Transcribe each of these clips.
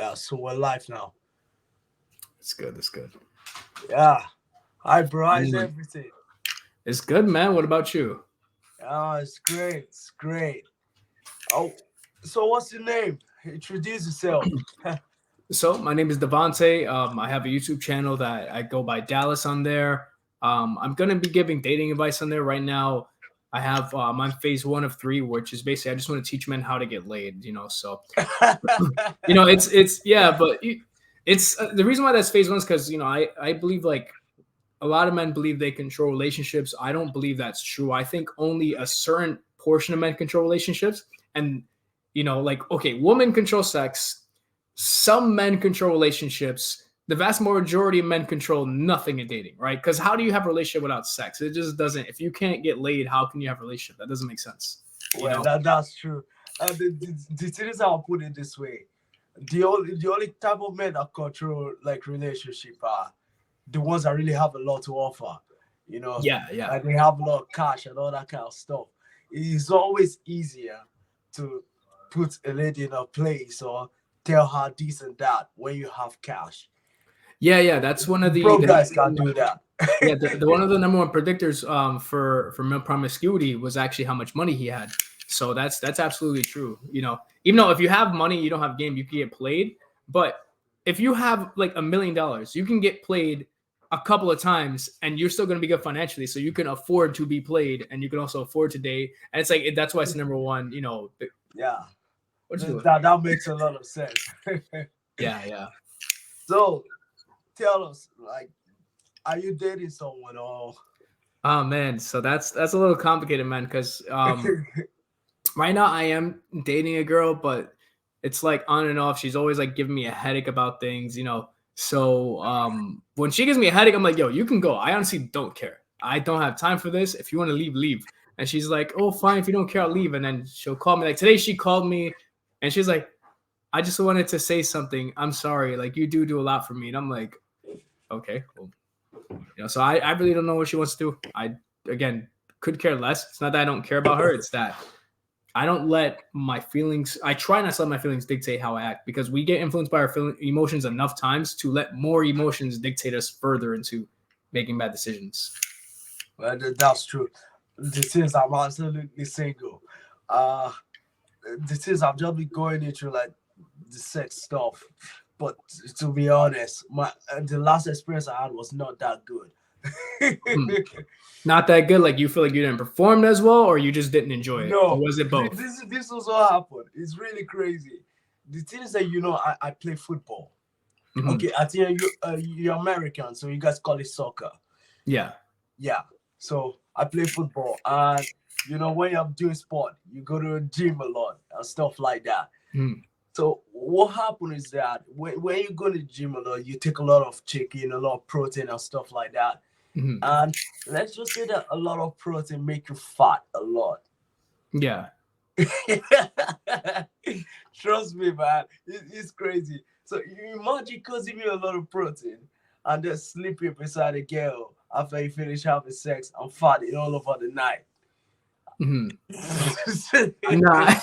Yeah, so we're live now. It's good. It's good. Yeah. Hi, bro. How's Mm. everything? It's good, man. What about you? Oh, it's great. It's great. Oh, so what's your name? Introduce yourself. So my name is Davonte. I have a YouTube channel that I go by Dallas on there. I'm gonna be giving dating advice on there right now. I'm on phase one of three, which is basically I just want to teach men how to get laid. So it's yeah, but it's the reason why that's phase one is because I believe like a lot of men believe they control relationships. I don't believe that's true. I think only a certain portion of men control relationships. And, like, okay, women control sex. Some men control relationships. The vast majority of men control nothing in dating, right? Because how do you have a relationship without sex? It just doesn't. If you can't get laid, how can you have a relationship? That doesn't make sense. You Well, know? that's true. The thing is, I'll put it this way: the only type of men that control like relationship are the ones that really have a lot to offer. You know, Yeah, yeah. like they have a lot of cash and all that kind of stuff. It's always easier to put a lady in a place or tell her this and that when you have cash. Yeah. That's one of Broke the guys can't do that. yeah, the one of the number one predictors for male promiscuity was actually how much money he had. So that's absolutely true. Even though if you have money, you don't have game, you can get played. But if you have like $1 million, you can get played a couple of times, and you're still going to be good financially. So you can afford to be played, and you can also afford to date. And it's like that's why it's number one. Yeah, What you doing? that makes a lot of sense. Yeah. So tell us, like, are you dating someone or? Oh man, so that's a little complicated, man, because right now I am dating a girl, but it's like on and off. She's always like giving me a headache about things. So when she gives me a headache, I'm like, yo, you can go. I honestly don't care. I don't have time for this. If you want to leave, leave. And she's like, oh, fine. If you don't care, I'll leave. And then she'll call me. Like today, she called me, and she's like, I just wanted to say something. I'm sorry. Like you do a lot for me. And I'm like, okay, well, so I really don't know what she wants to do. I again could care less. It's not that I don't care about her. It's that I don't let my feelings. I try not to let my feelings dictate how I act because we get influenced by our emotions enough times to let more emotions dictate us further into making bad decisions. Well, that's true. The things I'm absolutely single. Uh, the things I've just been going into like the sex stuff. But to be honest, my the last experience I had was not that good. Hmm. Not that good. Like you feel like you didn't perform as well, or you just didn't enjoy it, or No, was it both? this was what happened. It's really crazy. The thing is that I play football. Hmm. Okay, I think you're American, so you guys call it soccer. Yeah. Yeah. So I play football, and when you're doing sport, you go to a gym a lot and stuff like that. Hmm. So what happens is that when you go to the gym a lot, you take a lot of chicken, a lot of protein and stuff like that. Hmm. And let's just say that a lot of protein make you fat a lot. Yeah. Trust me, man. It's crazy. So you imagine causing me a lot of protein and then sleeping beside a girl after you finish having sex and farting all over the night. Hmm. No,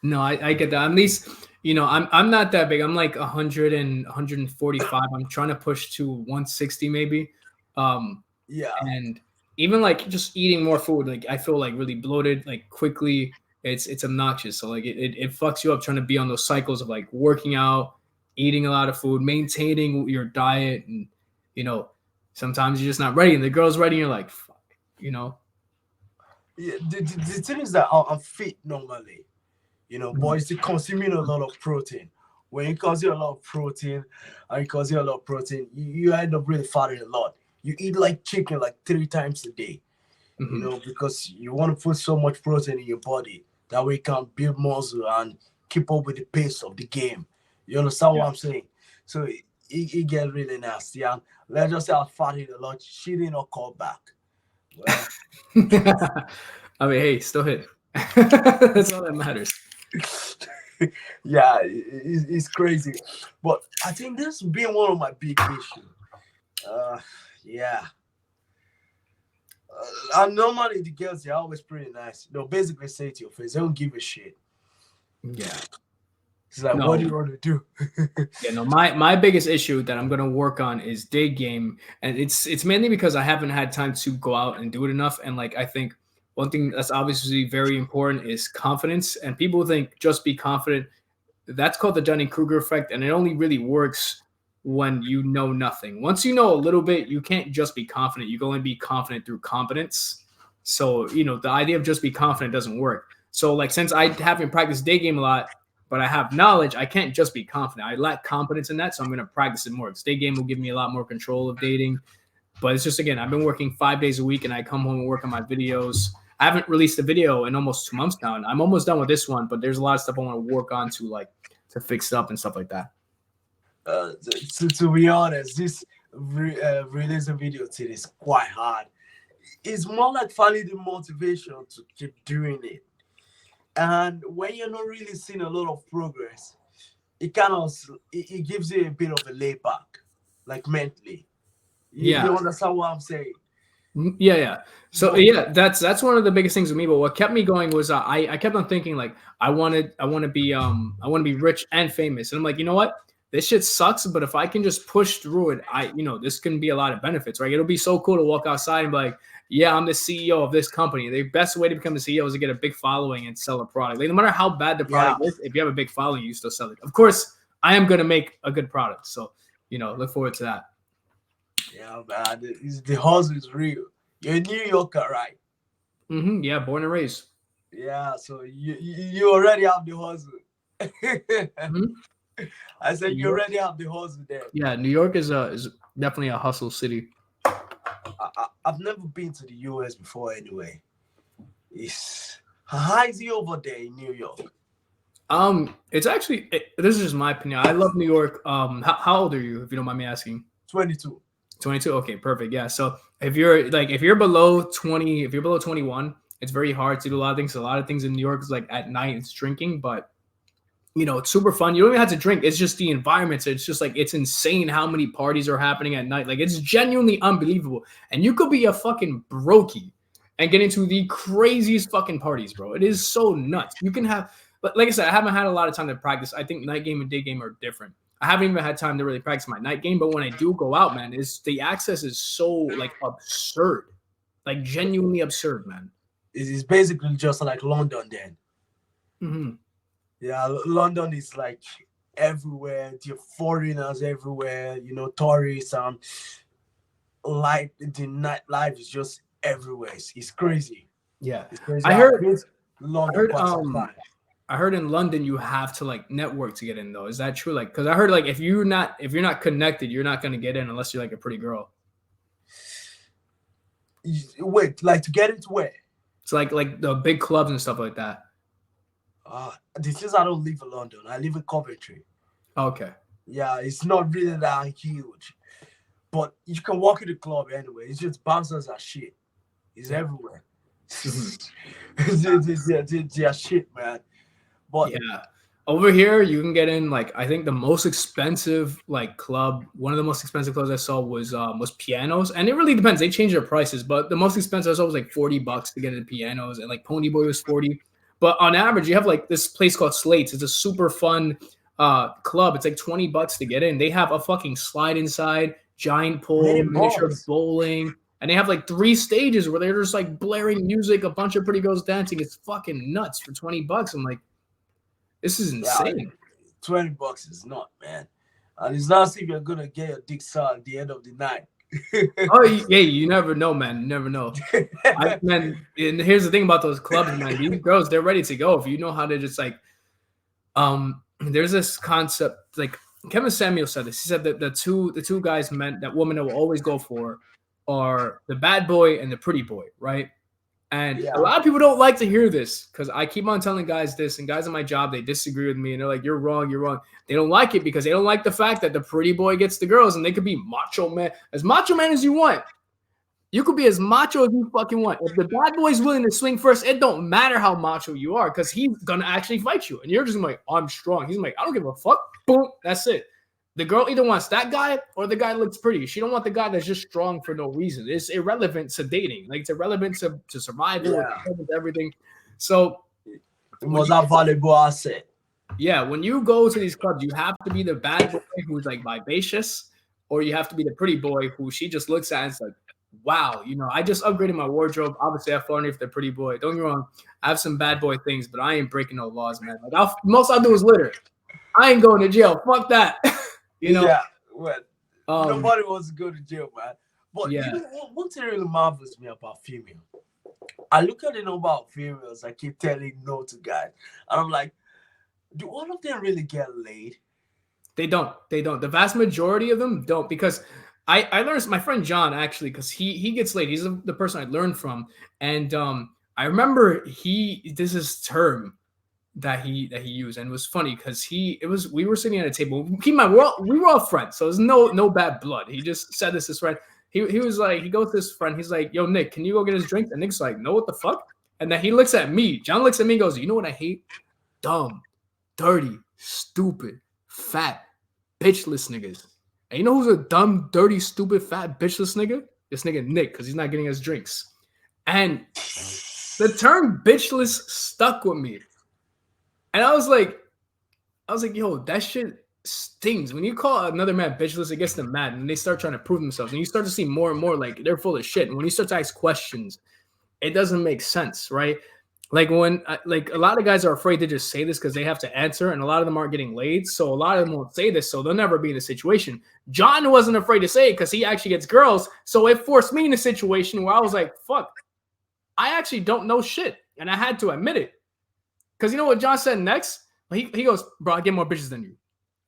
no, I get that. At least, I'm not that big. I'm like 100 and 145. I'm trying to push to 160 maybe. Um, Yeah. and even like just eating more food, like I feel like really bloated, like quickly. It's obnoxious. So like it fucks you up trying to be on those cycles of like working out, eating a lot of food, maintaining your diet, and you know, sometimes you're just not ready. And the girl's ready, and you're like, fuck, you know. Yeah, the thing is that I'm fit normally, but it's consuming a lot of protein. When you consume a lot of protein and you consume a lot of protein, you end up really fatting a lot. You eat like chicken like 3 times a day, Mhm. because you want to put so much protein in your body that way you can build muscle and keep up with the pace of the game. You understand Yeah. what I'm saying? So it gets really nasty. And let's just say I fatted a lot. She did not call back. Well, I mean, hey, still hit. That's all that matters. yeah, it's crazy. But I think this been one of my big issues. Uh, yeah. And normally the girls, they're always pretty nice. They'll basically say to your face, they don't give a shit. Yeah. It's like, what do you want to do? Yeah, no, my biggest issue that I'm gonna work on is day game, and it's mainly because I haven't had time to go out and do it enough. And like I think one thing that's obviously very important is confidence. And people think just be confident. That's called the Dunning-Kruger effect, and it only really works when you know nothing. Once you know a little bit, you can't just be confident. You can only be confident through competence. So the idea of just be confident doesn't work. So like since I haven't practiced day game a lot, but I have knowledge, I can't just be confident. I lack confidence in that, so I'm going to practice it more. Day game will give me a lot more control of dating. But it's just, again, I've been working 5 days a week, and I come home and work on my videos. I haven't released a video in almost 2 months now, and I'm almost done with this one, but there's a lot of stuff I want to work on to fix it up and stuff like that. To be honest, this releasing video today is quite hard. It's more like finding the motivation to keep doing it. And when you're not really seeing a lot of progress, it kind of it gives you a bit of a layback, like mentally. You understand what I'm saying? Yeah. So yeah, that's one of the biggest things with me. But what kept me going was I kept on thinking like I want to be rich and famous, and I'm like, you know what? This shit sucks, but if I can just push through it, this can be a lot of benefits, right? It'll be so cool to walk outside and be like, yeah, I'm the CEO of this company. The best way to become the CEO is to get a big following and sell a product. Like no matter how bad the product is, if you have a big following, you still sell it. Of course, I am gonna make a good product. So, look forward to that. Yeah, man. The hustle is real. You're a New Yorker, right? Mm-hmm. Yeah, born and raised. Yeah, so you already have the hustle. Mm-hmm. I said you already have the hustle there. Yeah, New York is definitely a hustle city. I've never been to the US before anyway. How is it over there in New York? It's actually this is just my opinion. I love New York. How old are you, if you don't mind me asking? 22. 22. Okay, perfect. Yeah. So if you're below 20, if you're below 21, it's very hard to do a lot of things. A lot of things in New York is like at night it's drinking, but it's super fun. You don't even have to drink. It's just the environment. So it's just like, it's insane how many parties are happening at night. Like it's genuinely unbelievable. And you could be a fucking brokey and get into the craziest fucking parties, bro. It is so nuts. You can have, but like I said, I haven't had a lot of time to practice. I think night game and day game are different. I haven't even had time to really practice my night game, but when I do go out, man, the access is so like absurd, like genuinely absurd, man. It's basically just like London then. Mm-hmm. Yeah, London is like everywhere. There are foreigners everywhere, tourists. Like the nightlife is just everywhere. It's crazy. Yeah, it's crazy. I heard London. I heard in London you have to like network to get in though. Is that true? Like, because I heard like if you're not connected, you're not gonna get in unless you're like a pretty girl. Wait, like to get into where? It's like the big clubs and stuff like that. This is I don't live in London. I live in Coventry. Okay. Yeah, it's not really that huge, but you can walk in the club anyway. It's just bouncers are shit. It's everywhere. They're shit, man. But yeah, over here you can get in like I think the most expensive like club. One of the most expensive clubs I saw was Pianos, and it really depends. They change their prices, but the most expensive I saw was like $40 to get into Pianos, and like Ponyboy was $40. But on average, you have like this place called Slates. It's a super fun club. It's like $20 to get in. They have a fucking slide inside, giant pool, miniature bowling, and they have like 3 stages where they're just like blaring music, a bunch of pretty girls dancing. It's fucking nuts for $20. I'm like, this is insane. Yeah, $20 is not, man. And it's not as if you're gonna get your dick sucked at the end of the night. Oh yeah, you never know, man. You never know. Man, and here's the thing about those clubs, man. These girls, they're ready to go. If you know how to just like, there's this concept. Like Kevin Samuel said this. He said that the two guys meant that women will always go for are the bad boy and the pretty boy, right? And a lot of people don't like to hear this because I keep on telling guys this, and guys at my job, they disagree with me, and they're like, you're wrong. They don't like it because they don't like the fact that the pretty boy gets the girls, and they could be macho man as you want. You could be as macho as you fucking want. If the bad boy's willing to swing first, it don't matter how macho you are because he's going to actually fight you. And you're just like, I'm strong. He's like, I don't give a fuck. Boom. That's it. The girl either wants that guy or the guy that looks pretty. She don't want the guy that's just strong for no reason. It's irrelevant to dating. Like it's irrelevant to survival, everything. So it was a valuable asset. Yeah, when you go to these clubs, you have to be the bad boy who's like vivacious, or you have to be the pretty boy who she just looks at and it's like, wow, I just upgraded my wardrobe. Obviously, I fall underneath the pretty boy. Don't get me wrong, I have some bad boy things, but I ain't breaking no laws, man. Like most I'll do is litter. I ain't going to jail. Fuck that. Yeah, well, Um, nobody wants to go to jail, man. But yeah. what really marvels me about female, I look at the number of females I keep telling no to guys, and I'm like, do all of them really get laid? They don't. They don't. The vast majority of them don't, because I learned my friend John actually, because he gets laid. He's the person I learned from, and I remember this is term that he used, and it was funny because we were sitting at a table. Keep in mind, we were all friends, so there's no bad blood. He just said this to his friend. He was like, he goes to his friend. He's like, yo, Nick, can you go get his drink? And Nick's like, no, what the fuck? And then he looks at me. John looks at me and goes, you know what I hate? Dumb, dirty, stupid, fat, bitchless niggas. And you know who's a dumb, dirty, stupid, fat, bitchless nigga? This nigga Nick, because he's not getting his drinks. And the term bitchless stuck with me. And I was like, yo, that shit stings. When you call another man bitchless, it gets them mad, and they start trying to prove themselves. And you start to see more and more like they're full of shit. And when you start to ask questions, it doesn't make sense, right? Like when like a lot of guys are afraid to just say this because they have to answer, and a lot of them aren't getting laid. So a lot of them won't say this, so they'll never be in a situation. John wasn't afraid to say it because he actually gets girls. So it forced me in a situation where I was like, fuck, I actually don't know shit. And I had to admit it. Because you know what John said next? He goes, bro, I get more bitches than you.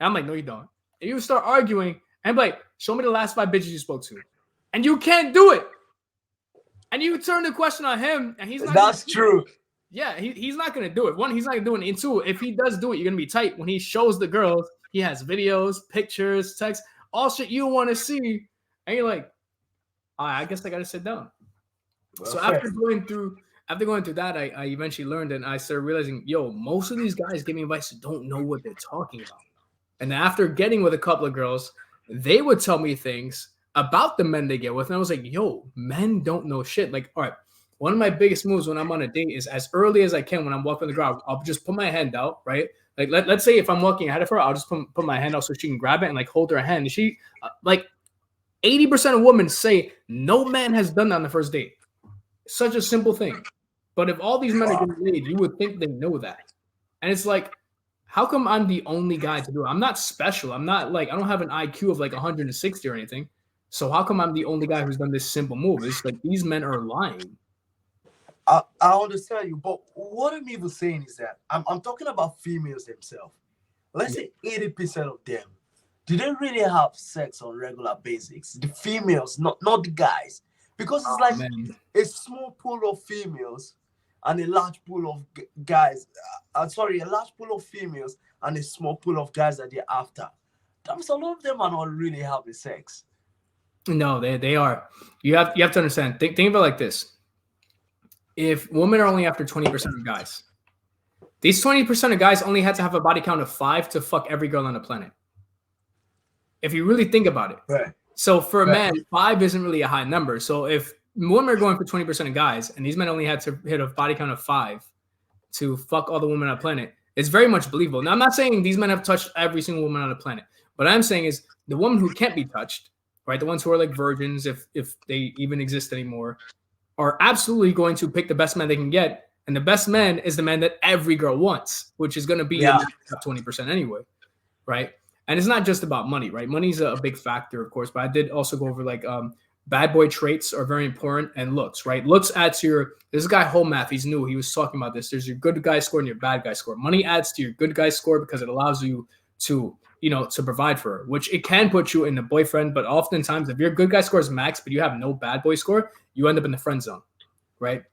And I'm like, no, you don't. And you start arguing, and I'm like, show me the last 5 bitches you spoke to. And you can't do it. And you turn the question on him, and he's not. That's true. Yeah, he's not going to do it. One, he's not going to do it. And two, if he does do it, you're going to be tight. When he shows the girls, he has videos, pictures, text, all shit you want to see. And you're like, all right, I guess I got to sit down. Well, so after going through that, I eventually learned, and I started realizing, yo, most of these guys give me advice that don't know what they're talking about. And after getting with a couple of girls, they would tell me things about the men they get with. And I was like, yo, men don't know shit. Like, all right, one of my biggest moves when I'm on a date is as early as I can when I'm walking the ground, I'll just put my hand out, right? Like, let's say if I'm walking ahead of her, I'll just put my hand out so she can grab it and like hold her hand. And she, like 80% of women say no man has done that on the first date. Such a simple thing. But if all these men are getting laid, you would think they know that. And it's like, how come I'm the only guy to do it? I'm not special. I'm not like, I don't have an IQ of like 160 or anything. So how come I'm the only guy who's done this simple move? It's like these men are lying. I understand you, but what I'm even saying is that I'm talking about females themselves. Let's say 80% of them, do they really have sex on regular basis? The females, not the guys. Because it's like a small pool of females and a large pool of guys. A large pool of females and a small pool of guys that they're after. That means a lot of them are not really having sex. No, they are. You have to understand. Think of it like this. If women are only after 20% of guys, these 20% of guys only had to have a body count of 5 to fuck every girl on the planet. If you really think about it. Right. So for a man, 5 isn't really a high number. So if women are going for 20% of guys, and these men only had to hit a body count of 5 to fuck all the women on the planet, it's very much believable. Now, I'm not saying these men have touched every single woman on the planet. What I'm saying is the woman who can't be touched, right, the ones who are like virgins, if they even exist anymore, are absolutely going to pick the best man they can get. And the best man is the man that every girl wants, which is going to be in the top 20% anyway, right? And it's not just about money, right? Money's a big factor, of course, but I did also go over like bad boy traits are very important, and looks, right? Looks adds to your, this guy Home Math, he's new. He was talking about this. There's your good guy score and your bad guy score. Money adds to your good guy score because it allows you to, to provide for her, which it can put you in the boyfriend. But oftentimes if your good guy score is max, but you have no bad boy score, you end up in the friend zone, right?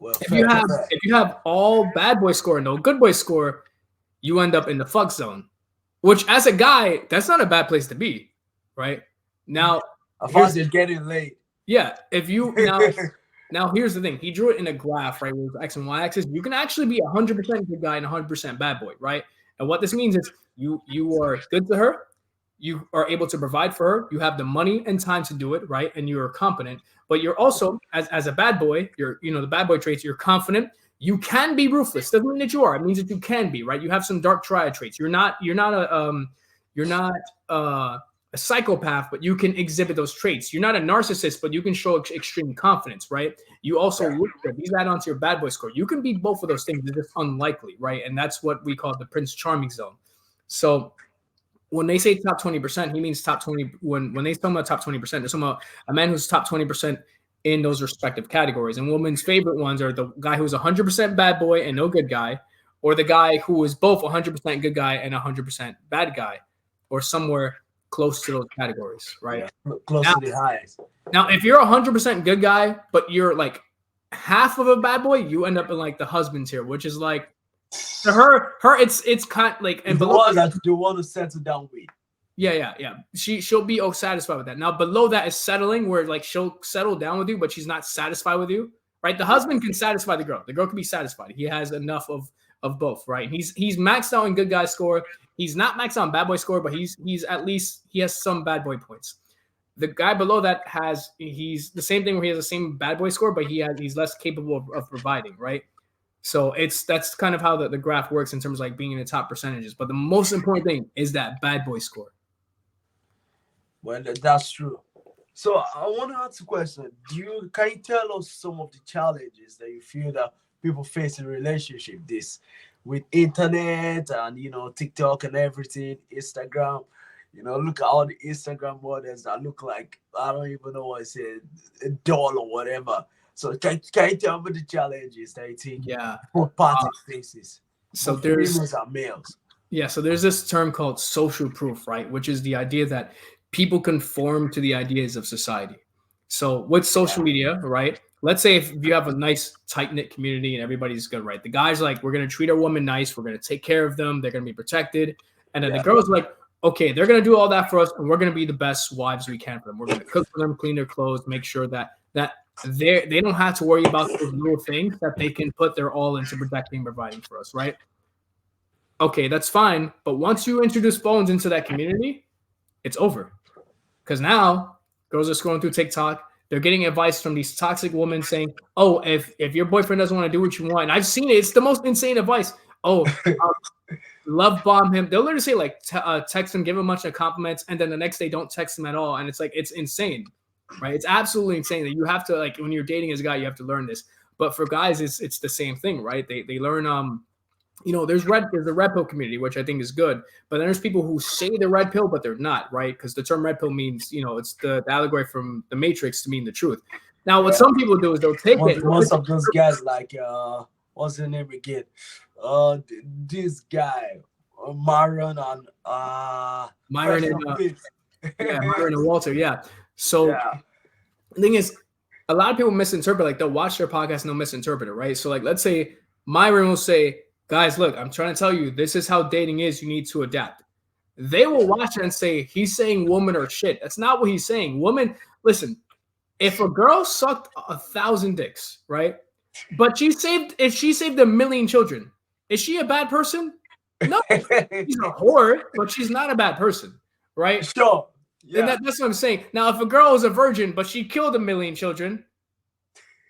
Well, if you have all bad boy score and no good boy score, you end up in the fuck zone. Which, as a guy, that's not a bad place to be, right? Now, as far as you're getting laid. Yeah, if you now here's the thing. He drew it in a graph, right, with X and Y axis. You can actually be 100% good guy and 100% bad boy, right? And what this means is you are good to her, you are able to provide for her, you have the money and time to do it, right? And you are competent, but you're also as a bad boy, you're the bad boy traits. You're confident, You can be ruthless. Doesn't mean that you are. It means that you can be, right? You have some dark triad traits. You're not a psychopath, but you can exhibit those traits. You're not a narcissist, but you can show extreme confidence, right? You also look good. These add on to your bad boy score. You can be both of those things. It's just unlikely, right? And that's what we call the Prince Charming zone. So when they say top 20%, he means top 20. When they talk about top 20%, they're talking about a man who's top 20% in those respective categories. And women's favorite ones are the guy who's 100% bad boy and no good guy, or the guy who is both 100% good guy and 100% bad guy, or somewhere close to those categories, right? Yeah, close to the highest. Now, if you're 100% good guy, but you're like half of a bad boy, you end up in like the husband tier, which is like to her, it's kind of like, and the below one that you want to settle down with. Yeah. She'll be satisfied with that. Now below that is settling, where like she'll settle down with you, but she's not satisfied with you, right? The husband can satisfy the girl. The girl can be satisfied. He has enough of both, right? He's maxed out in good guy score. He's not maxed out in bad boy score, but he's at least he has some bad boy points. The guy below that he's the same thing where he has the same bad boy score, but he's less capable of providing, right? So that's kind of how the graph works in terms of like being in the top percentages. But the most important thing is that bad boy score. Well, that's true. So I want to ask a question. Can you tell us some of the challenges that you feel that people face in relationship this with internet and TikTok and everything, Instagram? Look at all the Instagram models that look like I don't even know what I said, a doll or whatever. So can you tell me the challenges that you think both parties faces? So both there's females and males. Yeah, so there's this term called social proof, right? Which is the idea that people conform to the ideas of society. So with social media, right? Let's say if you have a nice tight-knit community and everybody's good, right? The guy's like, we're going to treat our women nice. We're going to take care of them. They're going to be protected. And then the girl's like, okay, they're going to do all that for us. And we're going to be the best wives we can for them. We're going to cook for them, clean their clothes, make sure that they don't have to worry about those little things, that they can put their all into protecting and providing for us, right? Okay, that's fine. But once you introduce phones into that community, it's over. Because now girls are scrolling through TikTok. They're getting advice from these toxic women saying, oh, if your boyfriend doesn't want to do what you want, and I've seen it. It's the most insane advice. Oh, love bomb him. They'll literally say like text him, give him a bunch of compliments, and then the next day don't text him at all. And it's like, it's insane, right? It's absolutely insane that you have to, like, when you're dating as a guy, you have to learn this. But for guys, it's the same thing, right? They learn there's the red pill community, which I think is good, but then there's people who say they're red pill, but they're not, right? Because the term red pill means, it's the allegory from the Matrix to mean the truth. Now, what some people do is they'll take it. Most of those guys, like, what's the name again? This guy, Myron and Myron and Walter, yeah. So the thing is, a lot of people misinterpret, like they'll watch their podcast and they'll misinterpret it, right? So like, let's say Myron will say, guys, look, I'm trying to tell you, this is how dating is. You need to adapt. They will watch it and say, he's saying women are shit. That's not what he's saying. Women, listen, if a girl sucked 1,000 dicks, right? But if she saved 1 million children, is she a bad person? No, she's a whore, but she's not a bad person, right? Sure. Yeah. And that's what I'm saying. Now, if a girl is a virgin, but she killed 1 million children,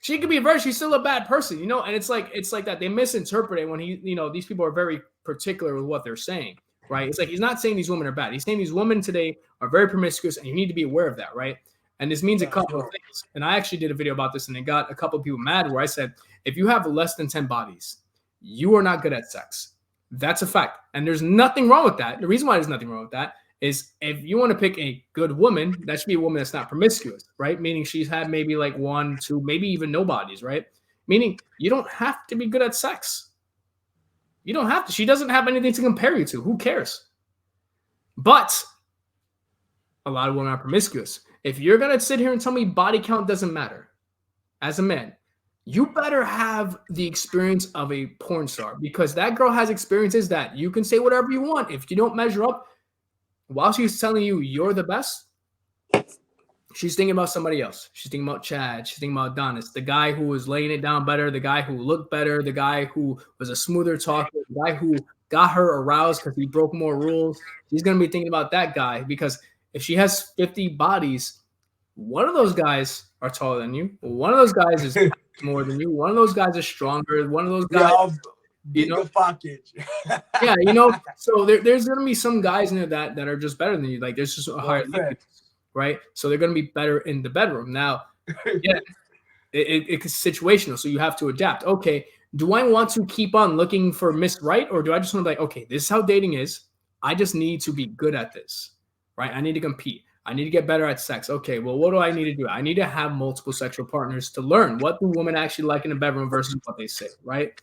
she could be a virgin. She's still a bad person, and it's like that. They misinterpret it when these people are very particular with what they're saying, right? It's like he's not saying these women are bad. He's saying these women today are very promiscuous, and you need to be aware of that, right? And this means a couple of things. And I actually did a video about this, and it got a couple of people mad where I said, if you have less than 10 bodies, you are not good at sex. That's a fact. And there's nothing wrong with that. The reason why there's nothing wrong with that is if you want to pick a good woman, that should be a woman that's not promiscuous, right? Meaning she's had maybe like 1, 2, maybe even no bodies, right? Meaning you don't have to be good at sex. You don't have to. She doesn't have anything to compare you to. Who cares? But a lot of women are promiscuous. If you're going to sit here and tell me body count doesn't matter as a man, you better have the experience of a porn star, because that girl has experiences that you can say whatever you want. If you don't measure up, while she's telling you you're the best, she's thinking about somebody else. She's thinking about Chad. She's thinking about Adonis, the guy who was laying it down better, the guy who looked better, the guy who was a smoother talker, the guy who got her aroused because he broke more rules. She's going to be thinking about that guy, because if she has 50 bodies, one of those guys are taller than you. One of those guys is more than you. One of those guys is stronger. One of those They guys, have you know, bigger package. yeah, so there's gonna be some guys in there that are just better than you. Like there's just a higher level, right? So they're gonna be better in the bedroom. Now, yeah, it's situational, so you have to adapt. Okay, do I want to keep on looking for Miss Right, or do I just want to be like, okay, this is how dating is. I just need to be good at this, right? I need to compete. I need to get better at sex. Okay, well, what do I need to do? I need to have multiple sexual partners to learn what do women actually like in the bedroom versus what they say, right?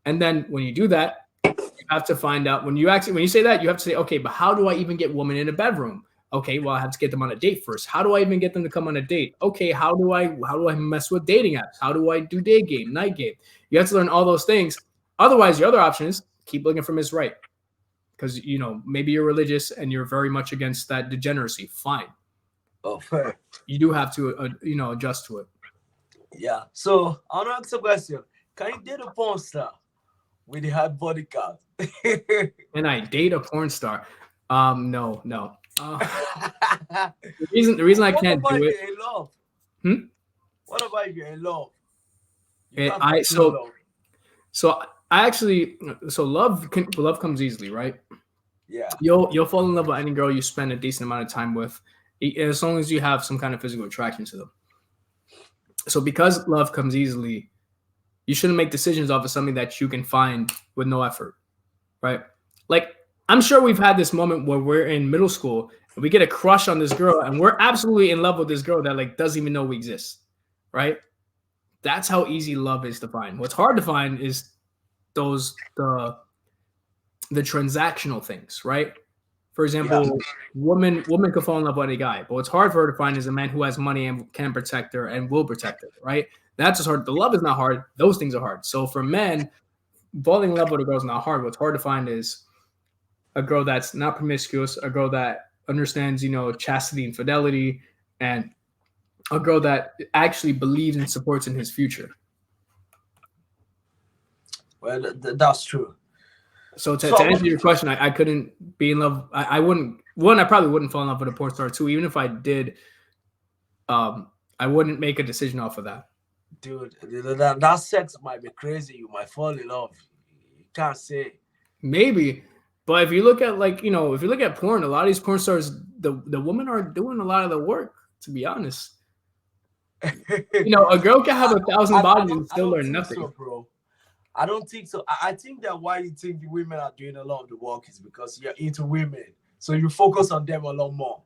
And then when you do that, you have to find out when you say that, you have to say, okay, but how do I even get women in a bedroom? Okay, well, I have to get them on a date first. How do I even get them to come on a date? Okay, how do I mess with dating apps? How do I do day game, night game? You have to learn all those things. Otherwise, your other option is keep looking for Miss Right. Because maybe you're religious and you're very much against that degeneracy. Fine. Oh, fair. You do have to adjust to it. Yeah. So I want to ask a question. Can you date a porn star with the high body count? Can I date a porn star? No. The reason I can't do it. In love? What about if you're in love? Love comes easily, right? Yeah. You'll fall in love with any girl you spend a decent amount of time with, as long as you have some kind of physical attraction to them. So because love comes easily, you shouldn't make decisions off of something that you can find with no effort, right? Like, I'm sure we've had this moment where we're in middle school and we get a crush on this girl and we're absolutely in love with this girl that like doesn't even know we exist, right? That's how easy love is to find. What's hard to find is the transactional things, right? For example, woman could fall in love with a guy, but what's hard for her to find is a man who has money and can protect her and will protect her, right? That's just hard. The love is not hard. Those things are hard. So for men, falling in love with a girl is not hard. What's hard to find is a girl that's not promiscuous, a girl that understands, chastity and fidelity, and a girl that actually believes and supports in his future. Well, that's true. So to answer your question, I couldn't be in love. I probably wouldn't fall in love with a porn star too. Even if I did, I wouldn't make a decision off of that. Dude, that sex might be crazy. You might fall in love. You can't say. Maybe. But if you look at if you look at porn, a lot of these porn stars, the women are doing a lot of the work, to be honest. A girl can have 1,000 bodies and still learn nothing. So, bro. I don't think so. I think that why you think the women are doing a lot of the work is because you're into women. So you focus on them a lot more.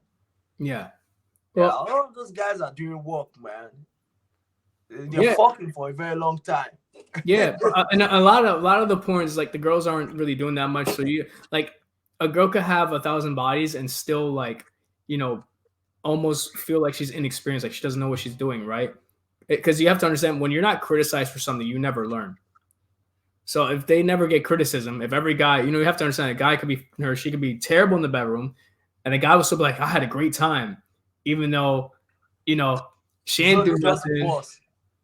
Yeah. Well, all of those guys are doing work, man. They're fucking for a very long time. Yeah, and a lot of the porns, like the girls aren't really doing that much. So you a girl could have 1,000 bodies and still almost feel like she's inexperienced, like she doesn't know what she's doing, right? Because you have to understand, when you're not criticized for something, you never learn. So if they never get criticism, if every guy, you have to understand, a guy could be she could be terrible in the bedroom, and a guy will still be like, I had a great time, even though she ain't do nothing.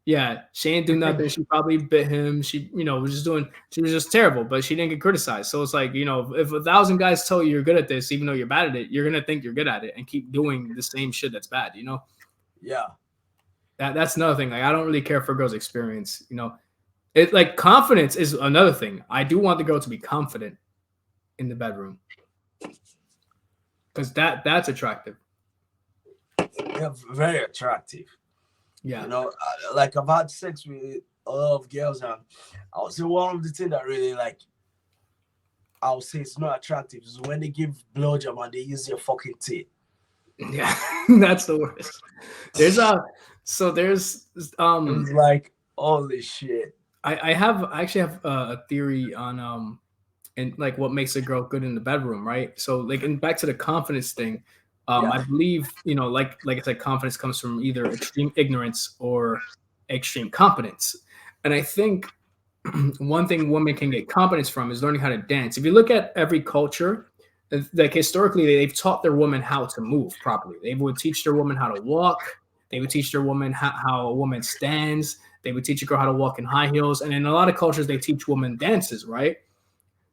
Yeah, she ain't do nothing. She probably bit him. She, she was just terrible, but she didn't get criticized. So it's like, if 1,000 guys tell you you're good at this, even though you're bad at it, you're going to think you're good at it and keep doing the same shit that's bad, Yeah. That's another thing. Like, I don't really care for girls' experience, It like confidence is another thing. I do want the girl to be confident in the bedroom, because that's attractive. Yeah, very attractive. Yeah. Like I've had sex with a lot of girls, and I would say one of the things that really I would say it's not attractive is when they give blowjob and they use their fucking teeth. Yeah, that's the worst. There's it's like, holy shit. I actually have a theory on and like what makes a girl good in the bedroom, right? So and back to the confidence thing. I believe, like I said, confidence comes from either extreme ignorance or extreme competence. And I think one thing women can get competence from is learning how to dance. If you look at every culture, like historically, they've taught their woman how to move properly. They would teach their woman how to walk. They would teach their woman how a woman stands. They would teach a girl how to walk in high heels. And in a lot of cultures, they teach women dances, right?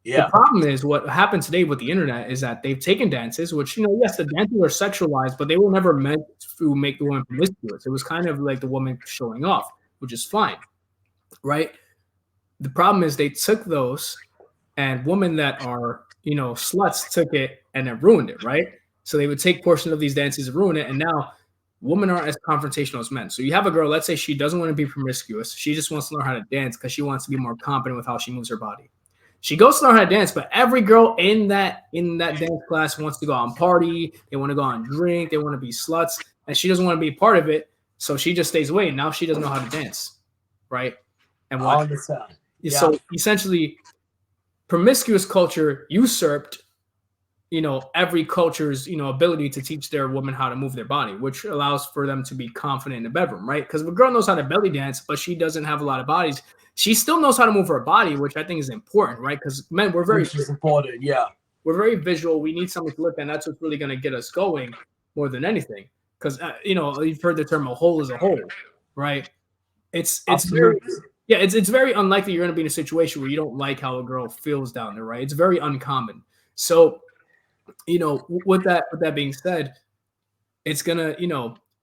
The Yeah. problem is what happened today with the internet is that they've taken dances, which, yes, the dances are sexualized, but they were never meant to make the woman promiscuous. It was kind of like the woman showing off, which is fine, right? The problem is they took those, and women that are, sluts took it and then ruined it, right? So they would take portions of these dances and ruin it, and now women aren't as confrontational as men. So you have a girl, let's say she doesn't want to be promiscuous, she just wants to learn how to dance because she wants to be more confident with how she moves her body. She goes to learn how to dance, but every girl in that dance class wants to go out and party. They want to go out and drink. They want to be sluts, and she doesn't want to be a part of it. So she just stays away. And now she doesn't know how to dance, right? And I what? understand. Yeah. So essentially, promiscuous culture usurped, every culture's, ability to teach their woman how to move their body, which allows for them to be confident in the bedroom, right? Because if a girl knows how to belly dance, but she doesn't have a lot of bodies, she still knows how to move her body, which I think is important, right? Because men, Which is important. Yeah. we're very visual. We need something to look at, and that's what's really going to get us going more than anything. Because you've heard the term "a hole is a hole," right? It's very, Absolutely. yeah, it's very unlikely you're going to be in a situation where you don't like how a girl feels down there, right? It's very uncommon. So, with that being said, it's gonna,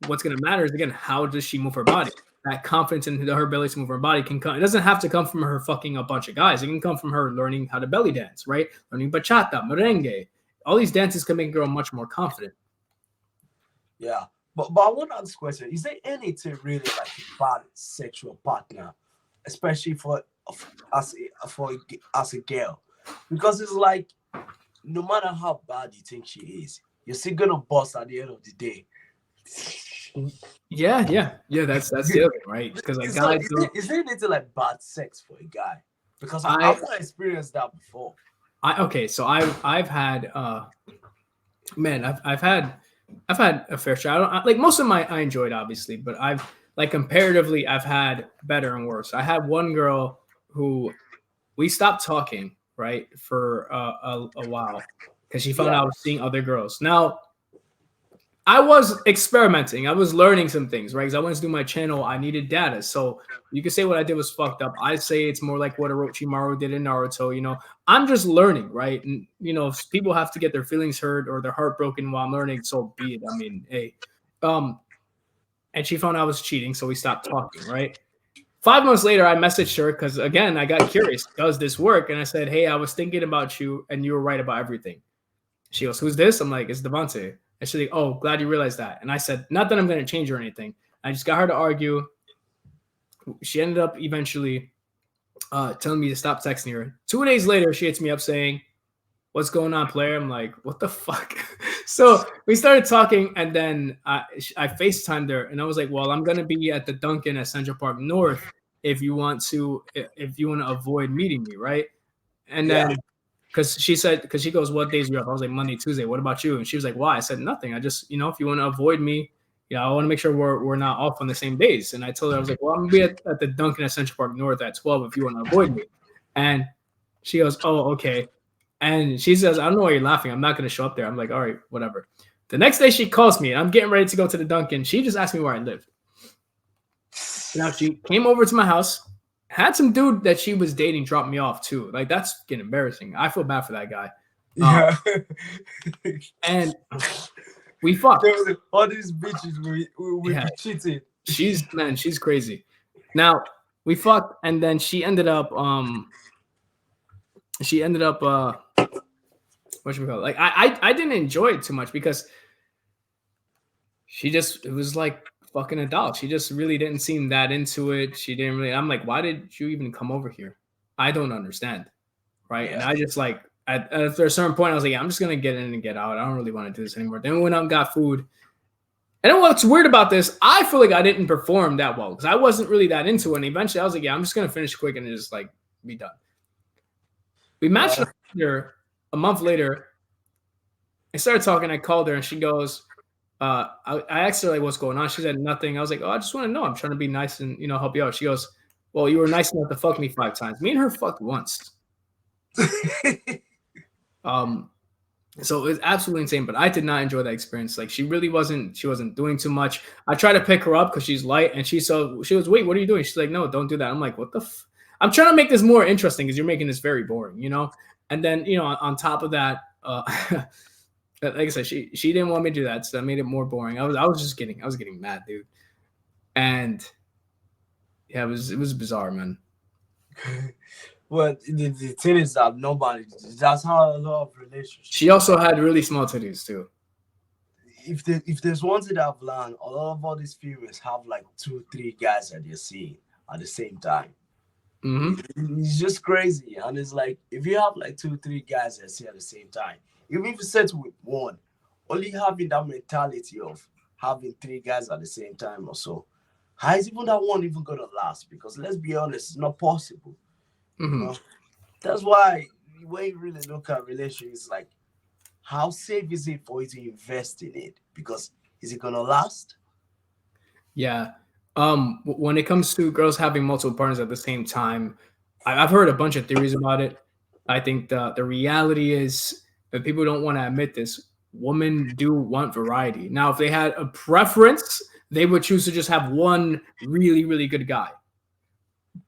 what's gonna matter is, again, how does she move her body? That confidence in her ability to move her body can come. It doesn't have to come from her fucking a bunch of guys. It can come from her learning how to belly dance, right? Learning bachata, merengue. All these dances can make a girl much more confident. Yeah. But I want to ask a question. Is there anything really like a bad sexual partner, especially as a girl? Because it's like, no matter how bad you think she is, you're still gonna bust at the end of the day. Yeah. That's the other thing, right? Because like guys, is there anything like bad sex for a guy? Because I've not experienced that before. So I've had I've had a fair share. Like most of I enjoyed, obviously, but I've comparatively I've had better and worse. I had one girl who we stopped talking, right, for a while because she found out I was seeing other girls. Now, I was experimenting. I was learning some things, right? Because I wanted to do my channel. I needed data. So you could say what I did was fucked up. I say it's more like what Orochimaru did in Naruto. I'm just learning, right? And, if people have to get their feelings hurt or their heart broken while I'm learning, so be it. I mean, hey. And she found out I was cheating, so we stopped talking, right? 5 months later, I messaged her because, again, I got curious. Does this work? And I said, hey, I was thinking about you, and you were right about everything. She goes, who's this? I'm like, it's Davonte. And she's like, oh, glad you realized that. And I said, not that I'm going to change or anything. I just got her to argue. She ended up eventually telling me to stop texting her. 2 days later, she hits me up saying, what's going on, player? I'm like, what the fuck? So we started talking, and then I FaceTimed her, and I was like, well, I'm going to be at the Dunkin' at Central Park North if you want to avoid meeting me, right? And then because she goes, what days are you up? I was like, Monday, Tuesday. What about you? And she was like, why? I said, nothing. I just, if you want to avoid me, I want to make sure we're not off on the same days. And I told her, I was like, well, I'm going to be at the Dunkin' at Central Park North at 12 if you want to avoid me. And she goes, oh, okay. And she says, I don't know why you're laughing. I'm not going to show up there. I'm like, all right, whatever. The next day she calls me, and I'm getting ready to go to the Dunkin'. She just asked me where I live. Now she came over to my house. Had some dude that she was dating drop me off too. Like, that's getting embarrassing. I feel bad for that guy. Yeah. And we fucked. All these bitches we be cheating. She's crazy. Now we fucked, and then she ended up what should we call it? Like I didn't enjoy it too much because it was like fucking a doll. She just really didn't seem that into it. She didn't really. I'm like, why did you even come over here? I don't understand, right? Yeah. And I just like at a certain point, I was like, yeah, I'm just gonna get in and get out. I don't really want to do this anymore. Then we went out and got food. And then what's weird about this, I feel like I didn't perform that well because I wasn't really that into it. And eventually, I was like, yeah, I'm just gonna finish quick and just like be done. We matched her a month later. I started talking. I called her, and she goes. I asked her like what's going on. She said nothing. I was like, oh, I just want to know. I'm trying to be nice and help you out. She goes, well, you were nice enough to fuck me 5 times. Me and her fucked once. So it was absolutely insane. But I did not enjoy that experience. Like she wasn't doing too much. I tried to pick her up because she's light, and she goes, wait, what are you doing? She's like, no, don't do that. I'm like, what the I'm trying to make this more interesting because you're making this very boring, And then, on top of that, like I said, she didn't want me to do that, so that made it more boring. I was just getting mad, dude. And yeah, it was bizarre, man. Well, the thing is that nobody. That's how a lot of relationships. She also had really small titties too. If there's one thing I've learned, a lot of all these females have like 2, 3 guys that they're seeing at the same time. It's just crazy, and it's like if you have like 2, 3 guys that see at the same time, even if you settle with one, only having that mentality of having 3 guys at the same time or so, how is even that one even gonna last? Because let's be honest, it's not possible. You know, that's why when you really look at relationships, like how safe is it for you to invest in it? Because is it gonna last? Yeah. When it comes to girls having multiple partners at the same time, I've heard a bunch of theories about it. I think the reality is that people don't want to admit this. Women do want variety. Now, if they had a preference, they would choose to just have one really, really good guy.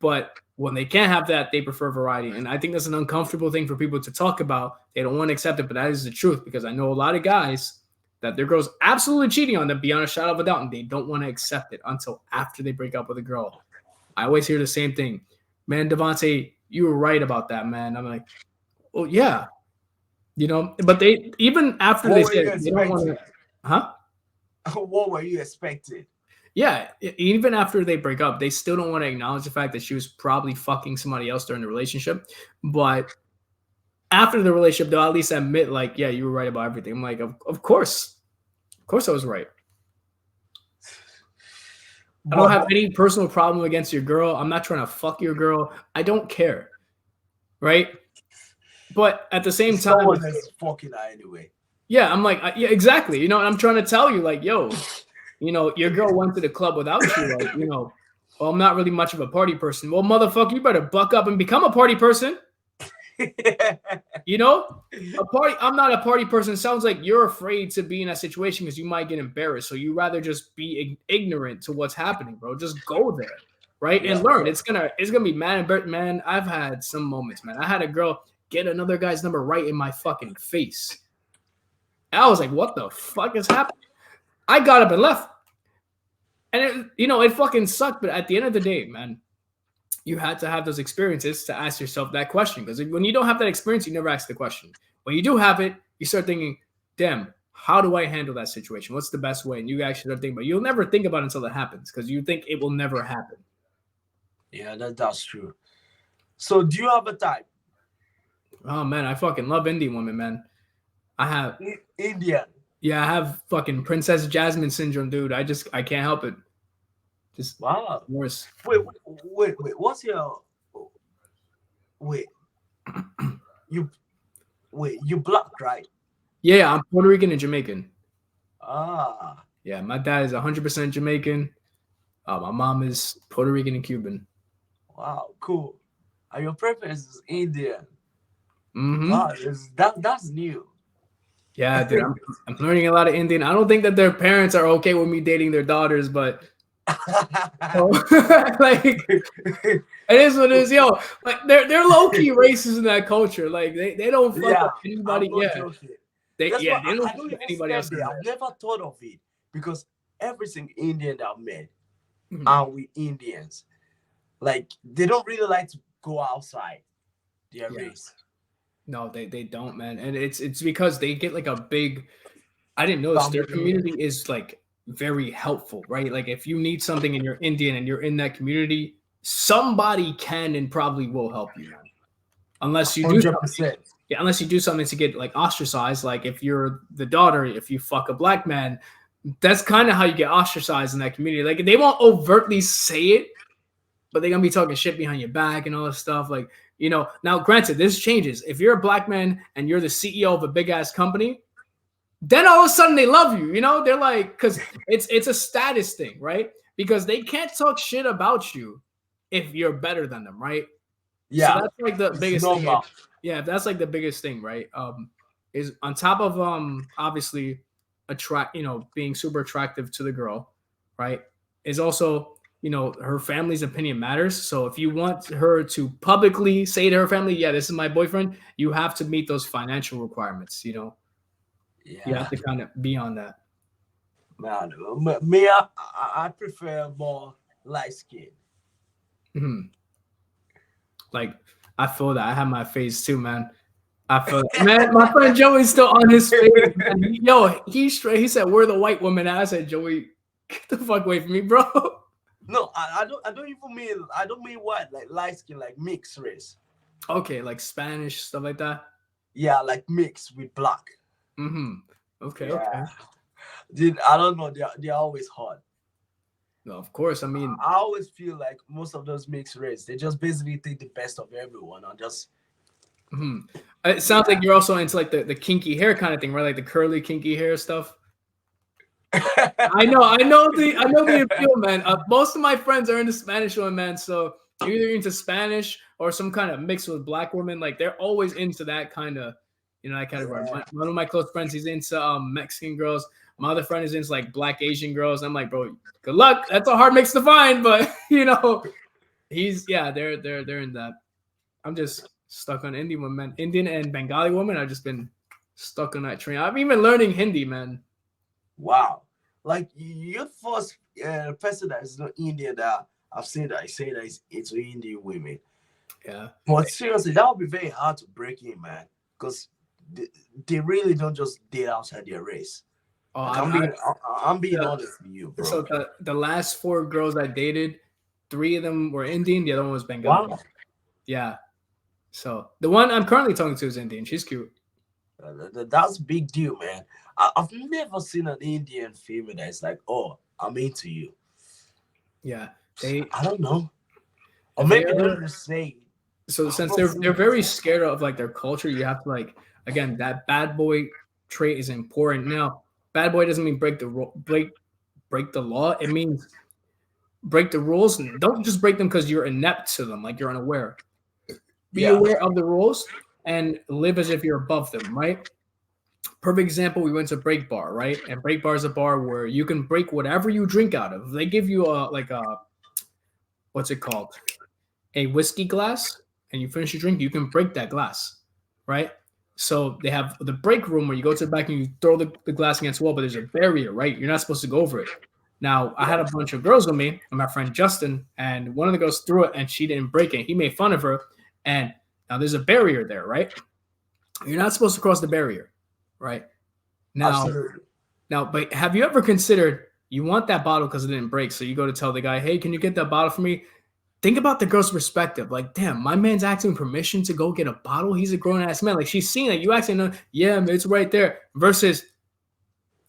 But when they can't have that, they prefer variety. And I think that's an uncomfortable thing for people to talk about. They don't want to accept it, but that is the truth, because I know a lot of guys that their girl's absolutely cheating on them beyond a shadow of a doubt, and they don't want to accept it until after they break up with a girl. I always hear the same thing. Man, Davonte, you were right about that, man. I'm like, oh, yeah. But they, even after they said they don't want to, huh? What were you expecting? Yeah, even after they break up, they still don't want to acknowledge the fact that she was probably fucking somebody else during the relationship. But after the relationship, they'll at least admit, like, yeah, you were right about everything. I'm like, of course I was right. I don't have any personal problem against your girl. I'm not trying to fuck your girl. I don't care, right? But at the same time, someone is fucking her anyway. Yeah, I'm like, yeah, exactly. I'm trying to tell you, like, yo, your girl went to the club without you, like, well, I'm not really much of a party person. Well, motherfucker, you better buck up and become a party person. I'm not a party person. It sounds like you're afraid to be in that situation because you might get embarrassed. So you rather just be ignorant to what's happening, bro. Just go there, right? And learn. It's gonna be mad. Man, I've had some moments, man. I had a girl get another guy's number right in my fucking face. And I was like, what the fuck is happening? I got up and left. And it fucking sucked. But at the end of the day, man, you had to have those experiences to ask yourself that question. Because when you don't have that experience, you never ask the question. When you do have it, you start thinking, damn, how do I handle that situation? What's the best way? And you actually start thinking, but you'll never think about it until it happens because you think it will never happen. Yeah, that's true. So do you have a type? Oh, man, I fucking love Indian women, man. I have Indian. Yeah, I have fucking Princess Jasmine syndrome, dude. I can't help it. Just wow. Worse. Wait. What's your you black, right? Yeah, I'm Puerto Rican and Jamaican. Ah. Yeah, my dad is 100% Jamaican. My mom is Puerto Rican and Cuban. Wow, cool. And your preference is Indian. Mm-hmm. Wow, that's new. Yeah, dude, I'm learning a lot of Indian. I don't think that their parents are okay with me dating their daughters, but like it is what it is. Yo, like they're low key racist in that culture. Like they don't fuck up anybody. They don't fuck up anybody else. I've never thought of it because every single Indian that I've met are with Indians. Like they don't really like to go outside their race. No, they don't, man. And it's because they get like a big, I didn't know this, their community is like very helpful, right? Like if you need something and you're Indian and you're in that community, somebody can and probably will help you, man. Unless you do something, unless you do something to get like ostracized. Like if you're the daughter, if you fuck a black man, that's kind of how you get ostracized in that community. Like they won't overtly say it, but they're gonna be talking shit behind your back and all this stuff. Like, now granted, this changes. If you're a black man and you're the CEO of a big ass company, then all of a sudden they love you. They're like, because it's a status thing, right? Because they can't talk shit about you if you're better than them, right? Yeah, so that's like the biggest thing. Yeah, that's like the biggest thing, right? Is on top of obviously being super attractive to the girl, right? Is also her family's opinion matters. So if you want her to publicly say to her family, yeah, this is my boyfriend, you have to meet those financial requirements. You have Yeah, to kind of be on that. man. Me, I prefer more light skin. Mhm. Like, I feel that. I have my face too, man. I feel that. Man, my friend Joey's still on his face. Man. He straight. He said, "We're the white woman." I said, "Joey, get the fuck away from me, bro." No, I don't even mean. I don't mean white, like light skin, like mixed race. Okay, like Spanish stuff like that. Yeah, like mixed with black. Mm-hmm. Okay, Yeah, okay. dude. I don't know. They're always hot. No, of course. I mean, I always feel like most of those mixed race, they just basically take the best of everyone and just mhm. It sounds like yeah. you're also into like the kinky hair kind of thing, right? Like the curly kinky hair stuff. I know the appeal, man. Most of my friends are into Spanish women, man. So you're either into Spanish or some kind of mix with black women. Like they're always into that kind of, that category. Yeah. One of my close friends, he's into Mexican girls. My other friend is into like black Asian girls. I'm like, bro, good luck. That's a hard mix to find, but they're in that. I'm just stuck on Indian women, Indian and Bengali women. I've just been stuck on that train. I'm even learning Hindi, man. Wow. Like you're the first person that is not Indian that I've seen that I say that is into Indian women. Yeah. But seriously, that would be very hard to break in, man. Because they really don't just date outside their race. Oh, Like I I'm being yeah. honest with you, So bro. the last four girls I dated, three of them were Indian. The other one was Bengali. Wow. Yeah. So the one I'm currently talking to is Indian. She's cute. That's a big deal, man. I've never seen an Indian female that's like, oh, I'm into you. Yeah. They I don't know. Or they maybe are they're just saying, so I've since not seen they're it very before. scared of like their culture, you have to like again that bad boy trait is important. Now, bad boy doesn't mean break the law. It means break the rules and don't just break them because you're inept to them, like you're unaware. Be Yeah. aware of the rules and live as if you're above them, right? Perfect example, we went to Break Bar, right? And Break Bar is a bar where you can break whatever you drink out of. They give you a what's it called? A whiskey glass, and you finish your drink, you can break that glass, right? So they have the break room where you go to the back and you throw the glass against the wall, but there's a barrier, right? You're not supposed to go over it. Now, I Yeah. had a bunch of girls with me and my friend Justin, and one of the girls threw it and she didn't break it. He made fun of her. And now there's a barrier there, right? You're not supposed to cross the barrier, right? Now, Absolutely. but have you ever considered you want that bottle because it didn't break? So you go to tell the guy, hey, can you get that bottle for me? Think about the girl's perspective. Like, damn, my man's asking permission to go get a bottle. He's a grown ass man. Like, she's seeing it. You actually know, yeah, man, it's right there. Versus,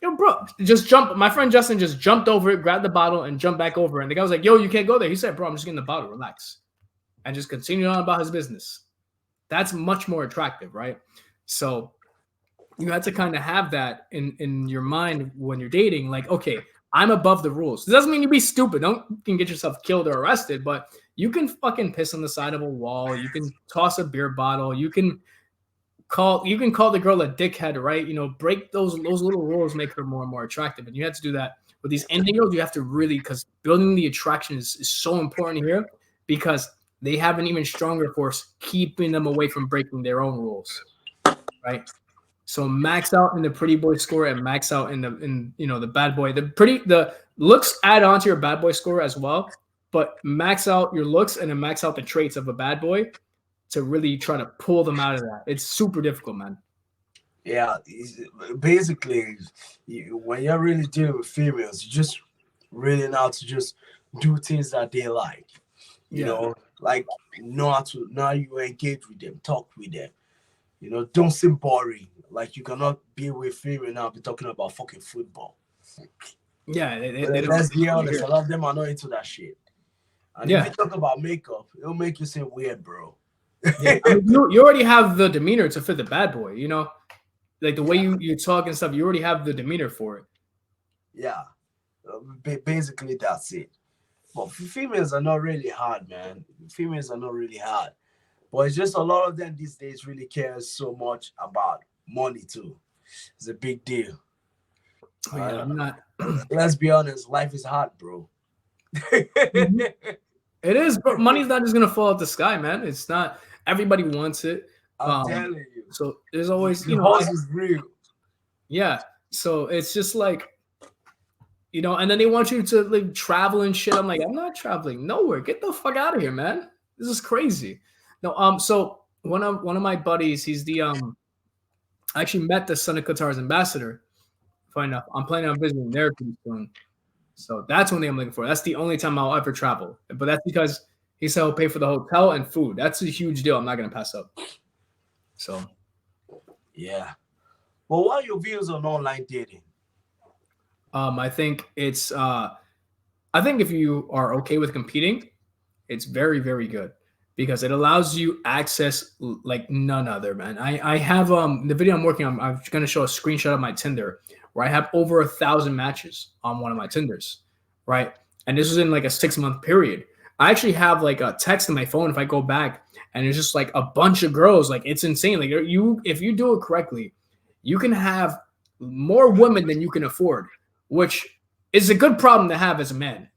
yo, bro, just jump. My friend Justin just jumped over it, grabbed the bottle, and jumped back over. And the guy was like, yo, you can't go there. He said, bro, I'm just getting the bottle. Relax. And just continued on about his business. That's much more attractive, right? So you had to kind of have that in your mind when you're dating. Like, okay, I'm above the rules. It doesn't mean you be stupid. Don't you can get yourself killed or arrested, but you can fucking piss on the side of a wall. You can toss a beer bottle. You can call the girl a dickhead, right? Break those little rules, make her more and more attractive. And you have to do that with these ending girls. You have to really, because building the attraction is so important here because they have an even stronger force keeping them away from breaking their own rules, right? So max out in the pretty boy score and max out in the bad boy. The looks add on to your bad boy score as well, but max out your looks and then max out the traits of a bad boy to really try to pull them out of that. It's super difficult, man. Yeah. Basically, when you're really dealing with females, you just really know how to just do things that they like. Yeah. Like know how you engage with them, talk with them. Don't seem boring. Like you cannot be with female now be talking about fucking football. Yeah, they don't Let's be honest, hear. a lot of them are not into that shit. And if Yeah. you talk about makeup, it'll make you seem weird, bro. Yeah. I mean, you already have the demeanor to fit the bad boy, like the way Yeah, you talk and stuff, you already have the demeanor for it. yeah. Basically, that's it. But females are not really hard, man. Females are not really hard. But it's just a lot of them these days really cares so much about money too. It's a big deal. Oh yeah, I'm not Let's be honest, life is hard, bro. Mhm. It is, but money's not just gonna fall out the sky, man. It's not. Everybody wants it. I'm telling you, So there's always, the horse is real. yeah. So it's just like, and then they want you to like travel and shit. I'm like, I'm not traveling nowhere. Get the fuck out of here, man. This is crazy. No, so one of my buddies, he's the I actually met the son of Qatar's ambassador. Funny enough, I'm planning on visiting there pretty soon. So that's one thing I'm looking for. That's the only time I'll ever travel. But that's because he said he'll pay for the hotel and food. That's a huge deal. I'm not gonna pass up. So yeah. Well, what are your views on online dating? I think it's I think if you are okay with competing, it's very, very good because it allows you access like none other, man. I have the video I'm working on, I'm gonna show a screenshot of my Tinder where I have over 1,000 matches on one of my Tinders, right? And this was in like a 6-month period. I actually have like a text in my phone if I go back and it's just like a bunch of girls. Like it's insane. Like if you do it correctly, you can have more women than you can afford, which is a good problem to have as a man.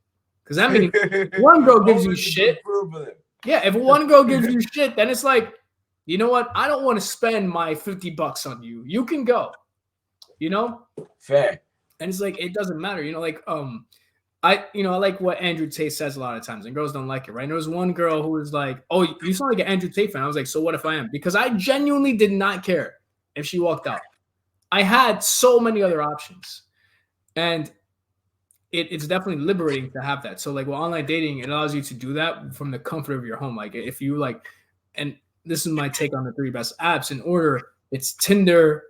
Because that means one girl gives you shit. Yeah, if one girl gives you shit, then it's like, you know what? I don't want to spend my $50 on you. You can go. Fair. And it's like it doesn't matter. I like what Andrew Tate says a lot of times, and girls don't like it, right? And there was one girl who was like, "Oh, you sound like an Andrew Tate fan." I was like, "So what if I am?" Because I genuinely did not care if she walked out. I had so many other options, and it's definitely liberating to have that. So like with online dating, it allows you to do that from the comfort of your home. Like if you like, and this is my take on the 3 best apps in order. It's Tinder,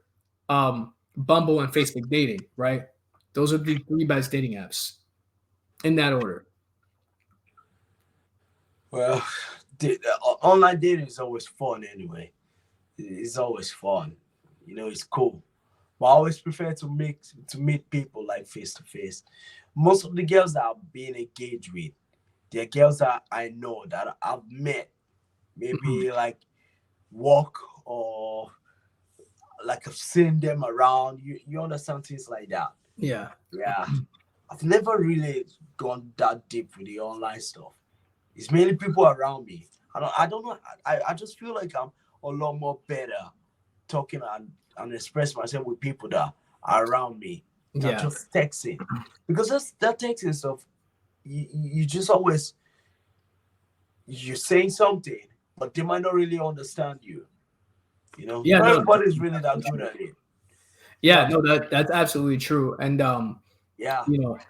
Bumble, and Facebook dating, right? Those are the 3 best dating apps in that order. Well, online dating is always fun anyway. It's always fun. It's cool. But I always prefer to meet people like face to face. Most of the girls that I'm being engaged with, they're girls that I know that I've met, maybe like walk or like I've seen them around. You understand things like that. Yeah. Yeah. I've never really gone that deep with the online stuff. It's mainly people around me. I don't know. I just feel like I'm a lot more better talking and express myself with people that are around me. Not just texting. Because that texting stuff, you just always you're saying something, but they might not really understand you. Yeah, not everybody's really that good at it. Yeah, no, that's absolutely true. And yeah,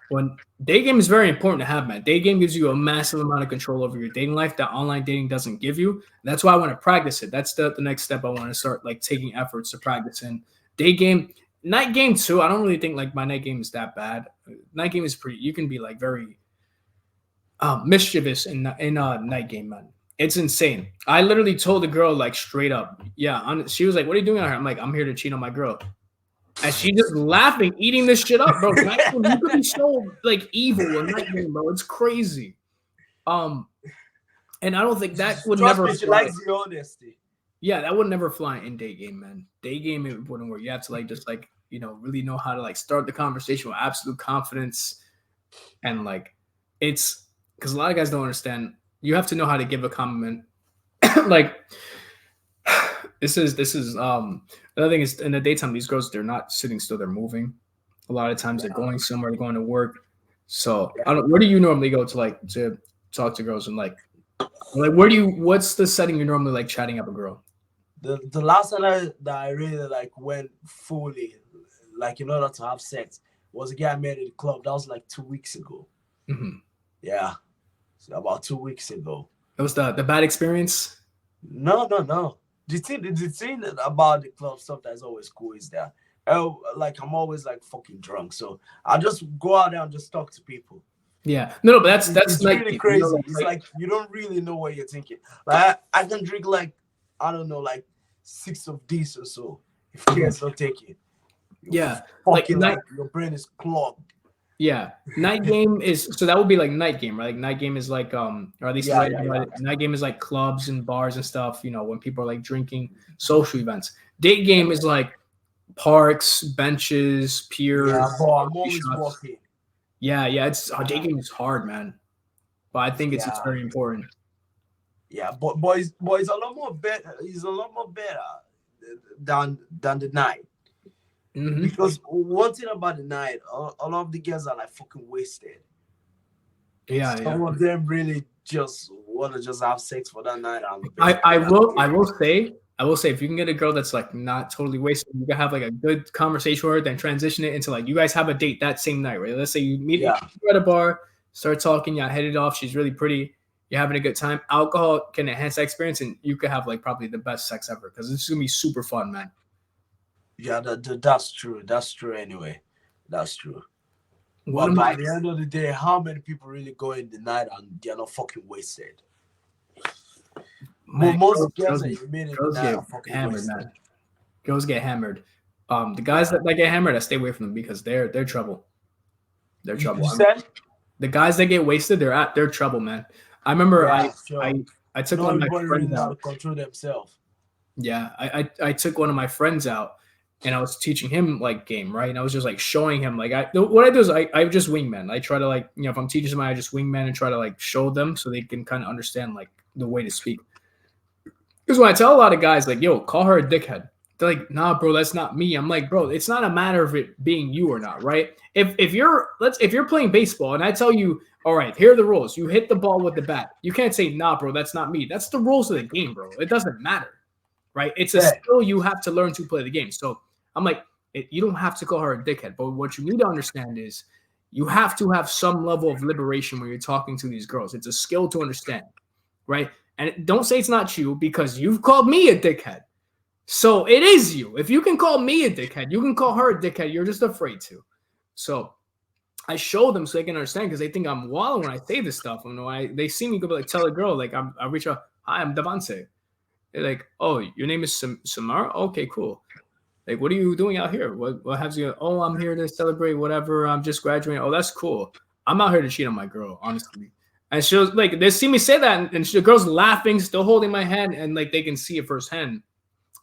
when day game is very important to have, man. Day game gives you a massive amount of control over your dating life that online dating doesn't give you. That's why I want to practice it. That's the next step. I want to start like taking efforts to practice in day game. Night game too. I don't really think like my night game is that bad. Night game is pretty. You can be like very mischievous in night game, man. It's insane. I literally told the girl like straight up. Yeah, she was like, "What are you doing out here?" I'm like, "I'm here to cheat on my girl." And she just laughing, eating this shit up, bro. You could be so like evil in night game, bro. It's crazy. And I don't think that would never. She likes the honesty. Yeah, that would never fly in day game, man. Day game it wouldn't work. You have to like just like really know how to like start the conversation with absolute confidence, and like it's because a lot of guys don't understand. You have to know how to give a compliment. Like this is another thing is in the daytime, these girls, they're not sitting still, they're moving. A lot of times they're going somewhere, they're going to work. So I don't where do you normally go to talk to girls and like what's the setting you normally like chatting up a girl? The last time that I really like went fully like in order to have sex was a guy I met at the club. That was like 2 weeks ago. Mm-hmm. Yeah. So about 2 weeks ago. It was the bad experience? No. The thing about the club stuff that's always cool is that like I'm always like fucking drunk. So I just go out there and just talk to people. Yeah. No, but that's like really crazy. It's like you don't really know what you're thinking. Like I can drink like I don't know, like 6 of these or so. If kids don't take it. Yeah. Fucking like your brain is clogged. Yeah. Night game is so that would be like night game, right? Like night game is like or at least night game is like clubs and bars and stuff, when people are like drinking, social events. Day game is like parks, benches, piers. Yeah, I'm always walking. Yeah, it's day game is hard, man. but I think it's Yeah, very important. yeah. But boys a lot more better. He's a lot more better than the night. Hmm. Because one thing about the night, a lot of the girls are like fucking wasted. Yeah, yeah. Some of them really just want to just have sex for that night and I, basically I that's will I it. will say I will say if you can get a girl that's like not totally wasted, you can have like a good conversation with her, then transition it into like you guys have a date that same night, right? Let's say you meet Yeah, at a bar, start talking, y'all hit it off. She's really pretty. You're having a good time. Alcohol can enhance that experience, and you could have like probably the best sex ever because it's gonna be super fun, man. yeah. That's true. That's true. Anyway, that's true. One But of my by the end of the day, how many people really go in the night and they're not fucking wasted? man, Most girls that get, you meet in the girls night get are fucking hammered, wasted. man. Girls get hammered. The guys Yeah. that get hammered, I stay away from them because they're trouble. They're You trouble. said? The guys that get wasted, they're trouble, man. I remember Yeah, I sure. I took Not one of my everybody really friends know how to out. control themselves. Yeah, I took one of my friends out, and I was teaching him like game, right? And I was just like showing him like what I do is I just wingman. I try to like if I'm teaching somebody, I just wingman and try to like show them so they can kind of understand like the way to speak. Because when I tell a lot of guys like, "Yo, call her a dickhead," they're like, "Nah, bro, that's not me." I'm like, "Bro, it's not a matter of it being you or not, right? If you're playing baseball and I tell you, all right, here are the rules. You hit the ball with the bat. You can't say, nah, bro, that's not me. That's the rules of the game, bro. It doesn't matter, right? It's a Yeah. skill you have to learn to play the game. So I'm like, you don't have to call her a dickhead, but what you need to understand is you have to have some level of liberation when you're talking to these girls. It's a skill to understand, right? And don't say it's not you because you've called me a dickhead. So it is you. If you can call me a dickhead, you can call her a dickhead. You're just afraid to. So I show them so they can understand because they think I'm wild when I say this stuff. And when they see me go like tell a girl like I reach out, hi, I'm Davonte. They're like, oh, your name is Samara? Okay, cool. Like, what are you doing out here? What has you? Oh, I'm here to celebrate whatever. I'm just graduating. Oh, that's cool. I'm out here to cheat on my girl, honestly. And she was like, they see me say that, and the girl's laughing, still holding my hand, and like they can see it firsthand.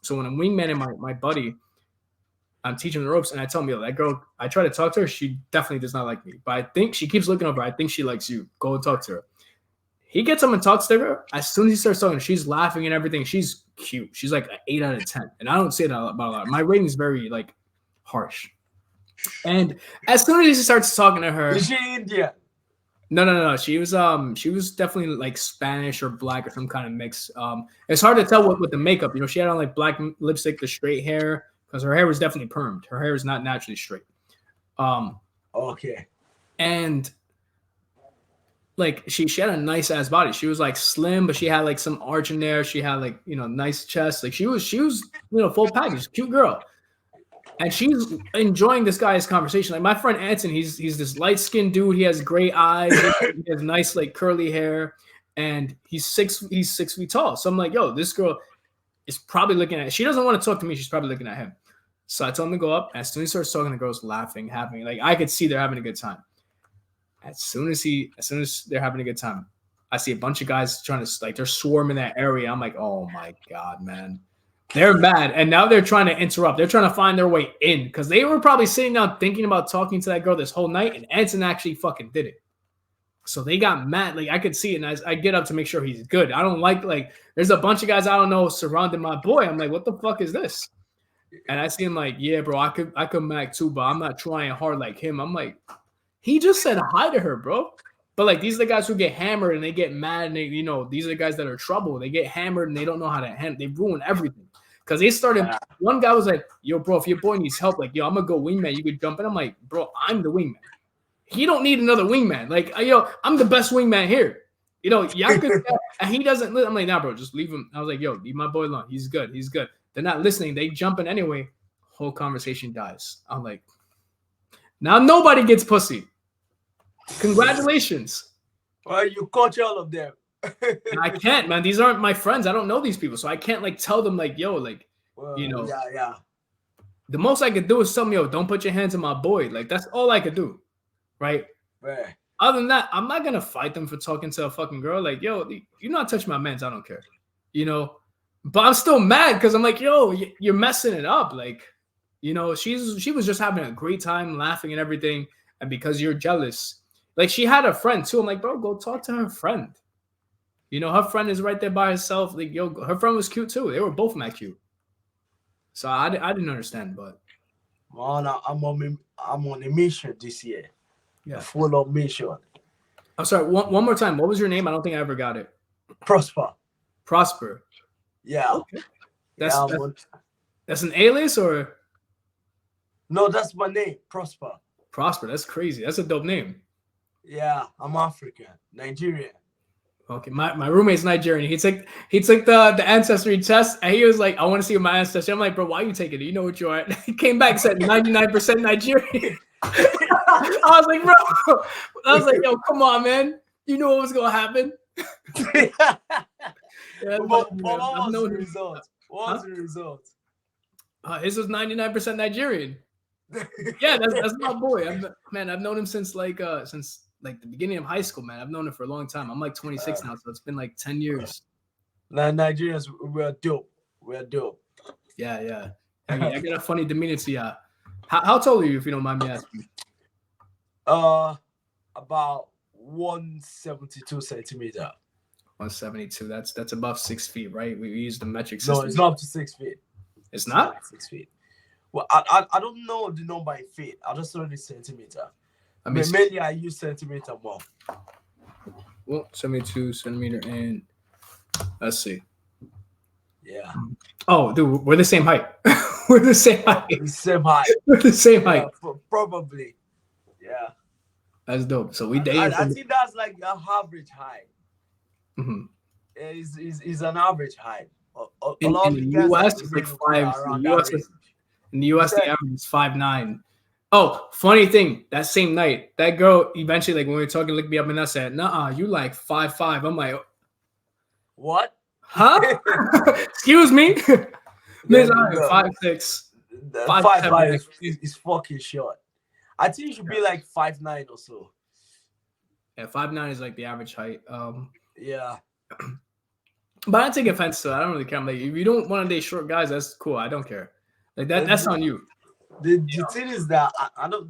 So when I'm wingmanning my buddy, I'm teaching the ropes, and I tell him, yo, that girl, I try to talk to her. She definitely does not like me, but I think she keeps looking over. I think she likes you. Go and talk to her. He gets up and talks to her. As soon as he starts talking, she's laughing and everything. She's cute. She's like an 8 out of 10. And I don't say that about a lot. My rating is very like harsh. And as soon as he starts talking to her, Is she Indian? no. She was definitely like Spanish or black or some kind of mix. It's hard to tell with the makeup. You know, she had on like black lipstick, the straight hair, because her hair was definitely permed. Her hair is not naturally straight. Okay. And like she had a nice ass body. She was like slim, but she had like some arch in there. She had like nice chest. Like she was full package, cute girl. And she's enjoying this guy's conversation. Like my friend Anson, he's this light skinned dude. He has gray eyes. He has nice like curly hair, and he's 6 feet tall. So I'm like, yo, this girl is probably looking at. She doesn't want to talk to me. She's probably looking at him. So I told him to go up. As soon as he starts talking, the girl's laughing, having like I could see they're having a good time. As soon as they're having a good time, I see a bunch of guys trying to like they're swarming that area. I'm like, oh my god, man. They're mad, and now they're trying to interrupt. They're trying to find their way in because they were probably sitting down thinking about talking to that girl this whole night, and Anson actually fucking did it. So they got mad. Like I could see it, and I get up to make sure he's good. I don't like there's a bunch of guys I don't know surrounding my boy. I'm like, what the fuck is this? And I see him like, yeah, bro, I could mac too, but I'm not trying hard like him. I'm like, he just said hi to her, bro. But like these are the guys who get hammered and they get mad, and these are the guys that are trouble. They get hammered and they don't know how to handle. They ruin everything. Because they started, one guy was like, yo, bro, if your boy needs help, like, yo, I'm going to go wingman. You could jump in. I'm like, bro, I'm the wingman. He don't need another wingman. Like, yo, I'm the best wingman here. Y'all could, and he doesn't, I'm like, nah, bro, just leave him. I was like, yo, leave my boy alone. He's good. He's good. They're not listening. They jump in anyway. Whole conversation dies. I'm like, now nobody gets pussy. Congratulations. Well, you caught all of them. I can't, man. These aren't my friends. I don't know these people, so I can't like tell them like, yo, like, Yeah. The most I could do is tell me, yo, don't put your hands on my boy. Like that's all I could do, right? Right. Other than that, I'm not gonna fight them for talking to a fucking girl. Like, yo, you're not touching my mans. I don't care, But I'm still mad because I'm like, yo, you're messing it up. Like, she was just having a great time, laughing and everything, and because you're jealous, Like she had a friend too. I'm like, bro, go talk to her friend. You know, her friend is right there by herself. Like, yo, her friend was cute too. They were both mad cute. So I didn't understand, but Man, I'm on a mission this year. yeah. A full on mission. I'm sorry. One more time. What was your name? I don't think I ever got it. Prosper. Prosper. Yeah. Okay. Yeah, That's an alias or no, that's my name, Prosper. Prosper? That's crazy. That's a dope name. Yeah, I'm African, Nigerian. Okay, my roommate's Nigerian. He took the ancestry test, and he was like, "I want to see my ancestry." I'm like, "Bro, why are you taking it? You know what you are." He came back and said 99% Nigerian. I was like, "Bro," I was like, "Yo, come on, man. You know what was gonna happen." Yeah, What was the result? What was the result? His was 99% Nigerian. Yeah, that's my boy. I've known him since the beginning of high school, man. I've known him for a long time. I'm like 26 now, so it's been like 10 years. Nigerians, we're dope. We're dope. Yeah. I got a funny demeanor to you. How tall are you, if you don't mind me asking? About 172 centimeter. 172. That's above 6 feet, right? We use the metric system. No, it's not up to 6 feet. It's not 6 feet. Well, I don't know the number in feet. I just know the centimeter. I mean, mainly I use centimeter more. Well, 72 centimeter, and let's see. Yeah. Oh, dude, we're the same height. We're the same height. The same height. We're the same height. Probably. Yeah. That's dope. So we dated. I think that's like an average height. Mm-hmm. It's an average height. In the US, it's like 5. In the US, the average is 5'9". Oh, funny thing, that same night, that girl eventually, like when we were talking, looked me up and I said, "Nah, you like 5'5". I'm like, what? Huh? Excuse me. Miss, 5'6". 5'5" is fucking short. I think you should be like 5'9" or so. Yeah, 5'9" is like the average height. Yeah. But I don't take offense to it. I don't really care. I'm like, if you don't want to date short guys, that's cool. I don't care. Like that's on you. The thing is that I don't.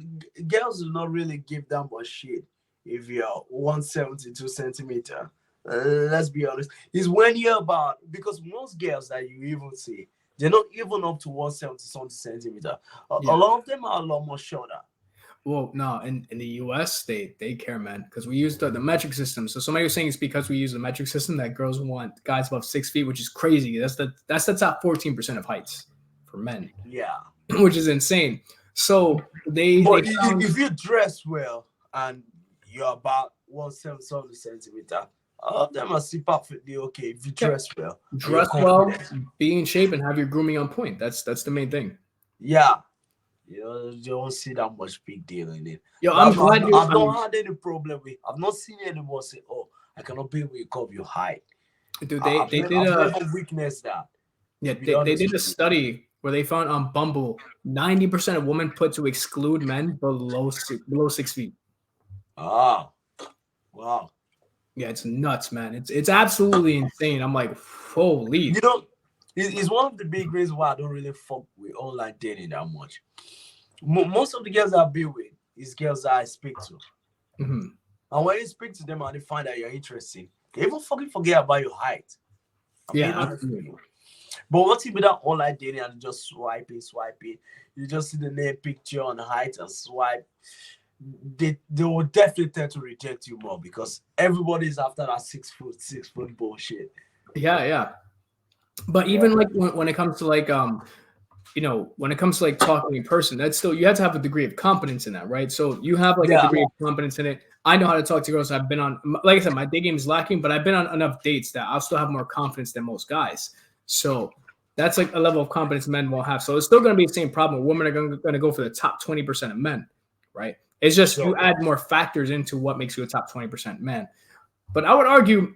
Girls do not really give that much shit if you're 172 centimeter. Let's be honest. It's when you're about, because most girls that you even see, they're not even up to 170 centimeter. A lot of them are a lot more shorter. Well, no, in the US, they care, man, because we use the metric system. So somebody was saying it's because we use the metric system that girls want guys above 6 feet, which is crazy. That's the top 14% of heights for men. Yeah, which is insane. So if you dress well and you're about 170 centimeter, all of them are still perfectly okay if you dress well. Dress well, be in shape, and have your grooming on point. That's the main thing. Yeah. You don't see that much big deal in it. Yo, I'm glad I've not had any problem with. I've not seen anyone say, "Oh, I cannot be with your height." Dude, they did a weakness that. Yeah, they did a study where they found on Bumble 90% of women put to exclude men below 6 feet. Oh, wow. Yeah, it's nuts, man. It's absolutely insane. I'm like, holy. You know, it's one of the big reasons why I don't really fuck with online dating that much. Most of the girls I've been with is girls that I speak to. Mm-hmm. And when you speak to them and they find that you're interested, they even fucking forget about your height. Absolutely. But what if without online dating and just swiping, you just see the name picture on the height and swipe, they will definitely tend to reject you more because everybody's after that 6 foot bullshit. Yeah. But even like when it comes to like when it comes to like talking in person, that's still, you have to have a degree of competence in that, right? So you have like a degree of competence in it. I know how to talk to girls. I've been on, like I said, my date game is lacking, but I've been on enough dates that I'll still have more confidence than most guys. So that's like a level of confidence men will have. So it's still going to be the same problem. Women are going to go for the top 20% of men, right? It's just you add more factors into what makes you a top 20% man. But I would argue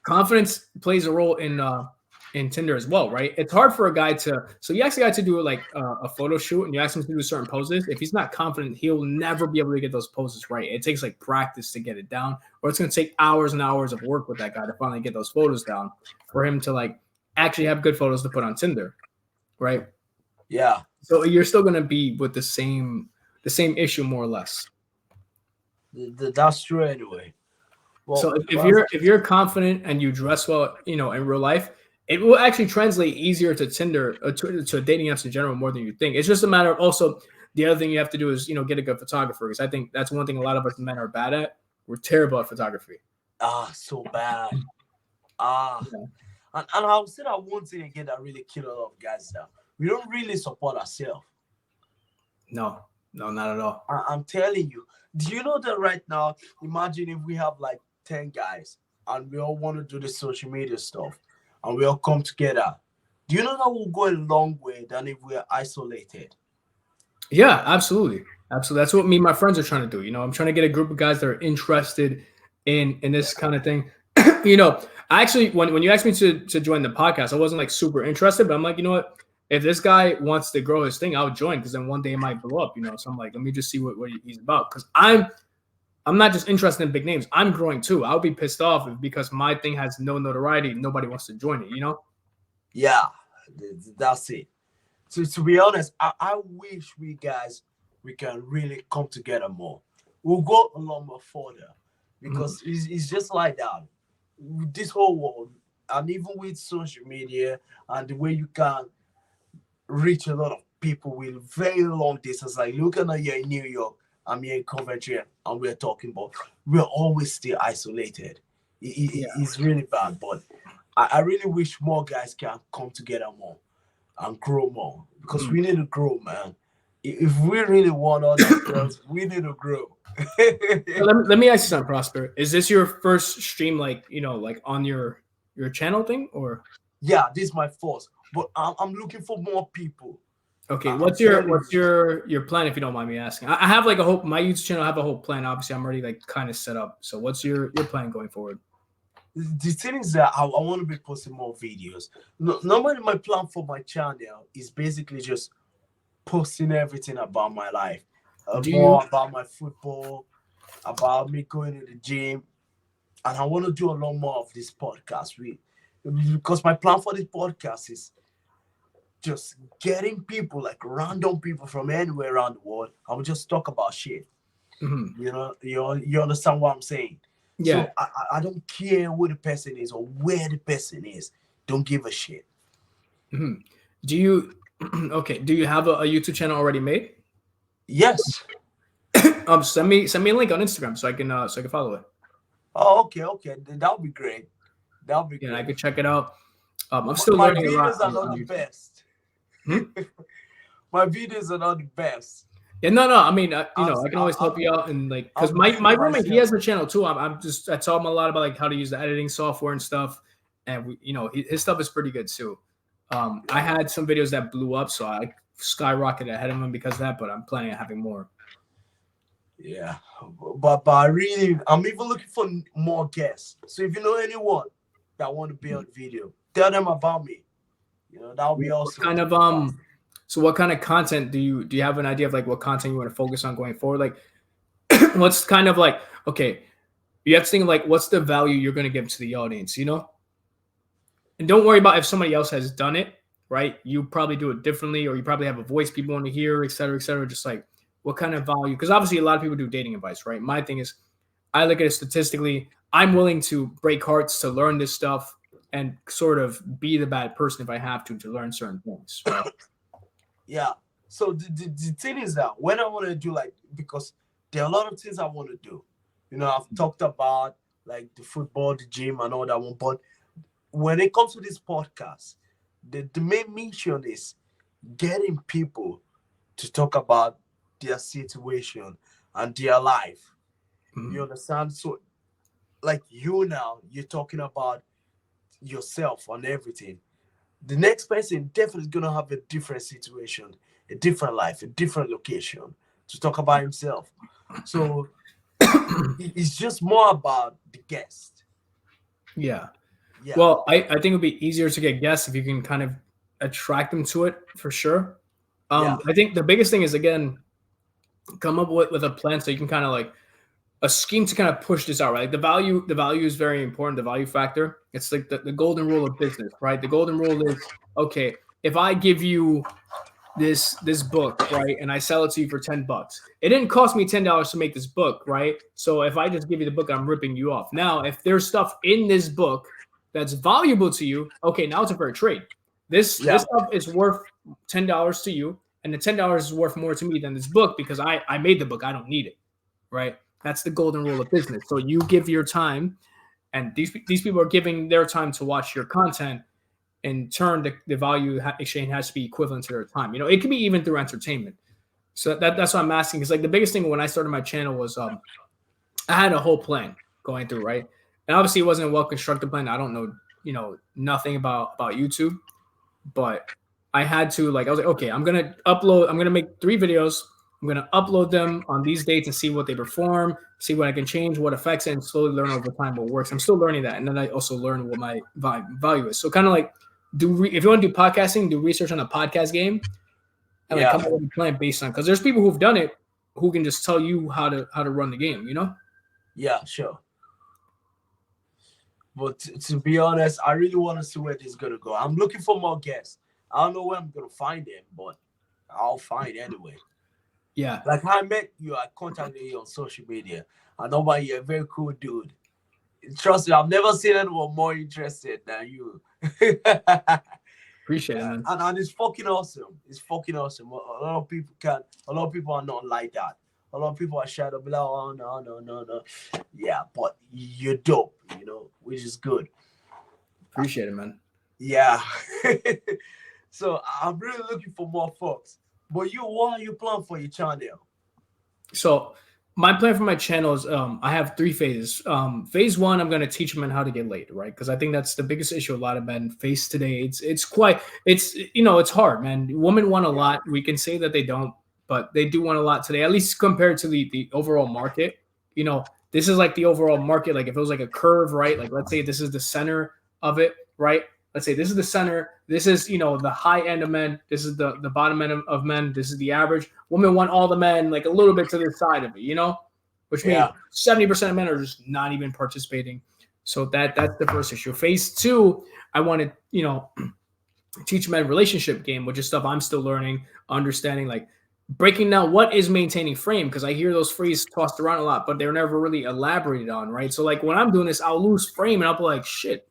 confidence plays a role in Tinder as well, right? It's hard for a guy so you ask a guy to do like a photo shoot and you ask him to do certain poses. If he's not confident, he'll never be able to get those poses right. It takes like practice to get it down, or it's going to take hours and hours of work with that guy to finally get those photos down for him to like actually have good photos to put on Tinder, right? Yeah. So you're still going to be with the same issue more or less. That's true anyway. So Well, if you're confident and you dress well, in real life, it will actually translate easier to Tinder to dating apps in general more than you think. It's just a matter of also the other thing you have to do is get a good photographer because I think that's one thing a lot of us men are bad at. We're terrible at photography. so bad. Ah, Yeah. and I'll say that one thing again that really kill a lot of guys now. We don't really support ourselves. No, no, not at all. I'm telling you. Do you know that right now? Imagine if we have like 10 guys and we all want to do the social media stuff and we all come together. Do you know that will go a long way than if we're isolated? Yeah, absolutely. Absolutely. That's what me and my friends are trying to do. I'm trying to get a group of guys that are interested in this kind of thing. I actually when you asked me to join the podcast, I wasn't like super interested, but I'm like, you know what? If this guy wants to grow his thing, I'll join because then one day it might blow up. So I'm like, let me just see what he's about. Because I'm not just interested in big names. I'm growing too. I'll be pissed off if because my thing has no notoriety, nobody wants to join it. Yeah, that's it. So to be honest, I wish we can really come together more. We'll go a lot more further because it's just like that. With this whole world, and even with social media and the way you can reach a lot of people with very long distance. Like looking at you in New York, I'm here in Coventry, and we're talking about we're always still isolated. Yeah. It's really bad, but I really wish more guys can come together more and grow more because we need to grow, man. If we really want all these girls, we need to grow. So let me ask you something, Prosper. Is this your first stream, like on your channel thing, or Yeah, this is my first, but I'm looking for more people. okay? I'm What's your telling what's you. your plan if you don't mind me asking? I have like a whole my YouTube channel. I have a whole plan. Obviously, I'm already like kind of set up. So what's your plan going forward? The thing is that I want to be posting more videos. No, normally, my plan for my channel is basically just posting everything about my life, Do you more about my football, about me going to the gym, and I want to do a lot more of this podcast. Because my plan for this podcast is just getting people like random people from anywhere around the world. I will just talk about shit. Mhm. You understand what I'm saying? Yeah. So I don't care who the person is or where the person is. Don't give a shit. Mhm. Do you okay? Do you have a YouTube channel already made? Yes. Send me a link on Instagram so I can follow it. Oh, okay. That'll be great. That'll be Yeah, I great. could check it out. I'm still My learning a lot videos are not on the YouTube. best. Hmm? My videos are not the best. Yeah, no. I mean, I'm I can always I'm, help you out and like because I'm my being roommate he myself. has a channel too. I taught him a lot about like how to use the editing software and stuff, and his stuff is pretty good too. I had some videos that blew up, so I skyrocketed ahead of him because of that. But I'm planning on having more. Yeah, but I really I'm even looking for more guests. So if you know anyone that want to be on video, tell them about me. That would be What awesome kind to of be part. so what kind of content do you have an idea of like what content you want to focus on going forward? Like what's kind of like okay, you have to think of like what's the value you're going to give to the audience. And don't worry about if somebody else has done it, right? You probably do it differently, or you probably have a voice people want to hear, et cetera, et cetera. Just like what kind of value? Because obviously a lot of people do dating advice, right? My thing is I look at it statistically. I'm willing to break hearts to learn this stuff and sort of be the bad person if I have to learn certain things, right? Yeah. So the thing is that when I want to do like because there are a lot of things I want to do. I've talked about like the football, the gym, and all that one. But when it comes to this podcast, the main mission is getting people to talk about their situation and their life. You Mhm. understand? So like you now, you're talking about yourself and everything. The next person definitely gonna have a different situation, a different life, a different location to talk about himself. So it's just more about the guest. Yeah. Yeah, Well, I think it would be easier to get guests if you can kind of attract them to it for sure. yeah, I think the biggest thing is again come up with a plan so you can kind of like a scheme to kind of push this out, right? Like the value is very important, the value factor. It's like the golden rule of business, right? The golden rule is okay, if I give you this book, right? And I sell it to you for $10. It didn't cost me $10 to make this book, right? So if I just give you the book, I'm ripping you off. Now, if there's stuff in this book that's valuable to you, okay, now it's a fair trade. This stuff is worth $10 to you, and the $10 is worth more to me than this book because I made the book. I don't need it, right? That's the golden rule of business. So you give your time, and these people are giving their time to watch your content. In turn, the value exchange has to be equivalent to their time. You know, it can be even through entertainment. So that's what I'm asking. Because like the biggest thing when I started my channel was I had a whole plan going through, right? And obviously it wasn't a well-constructed plan. I don't know, you know, nothing about YouTube, but I had to I was like, okay, I'm going to make 3 videos. I'm going to upload them on these dates and see what they perform, see what I can change, what affects it, and slowly learn over time what works. I'm still learning that. And then I also learn what my value is. So kind of like, if you want to do podcasting, do research on the podcast game and come up with a plan based on, because there's people who've done it who can just tell you how to run the game, you know? Yeah, sure. But to be honest, I really want to see where this is gonna go. I'm looking for more guests. I don't know where I'm gonna find them, but I'll find anyway. Yeah. Like I met you, I contacted you on social media. I know why you're a very cool dude. Trust me, I've never seen anyone more interested than you. Appreciate it, man. And it's fucking awesome. It's fucking awesome. A lot of people are not like that. A lot of people are shy to be like, oh no. Yeah, but you're dope, you know, which is good. Appreciate it, man. Yeah. So I'm really looking for more folks. But what are you planning for your channel? So my plan for my channel is I have 3 phases. Phase 1, I'm going to teach men how to get laid, right? Because I think that's the biggest issue a lot of men face today. It's hard, man. Women want a lot. We can say that they don't, but they do want a lot today, at least compared to the overall market. You know, this is like the overall market. Like if it was like a curve, right? Like let's say this is the center of it, right? Let's say this is the center. This is, you know, the high end of men. This is the bottom end of men. This is the average. Women want all the men like a little bit to the side of it, you know, which means 70% of men are just not even participating. So that's the first issue. Phase 2, I want to, you know, teach men relationship game, which is stuff I'm still learning, understanding, like breaking down what is maintaining frame, because I hear those phrases tossed around a lot, but they're never really elaborated on, right? So like when I'm doing this, I'll lose frame and I'll be like, shit,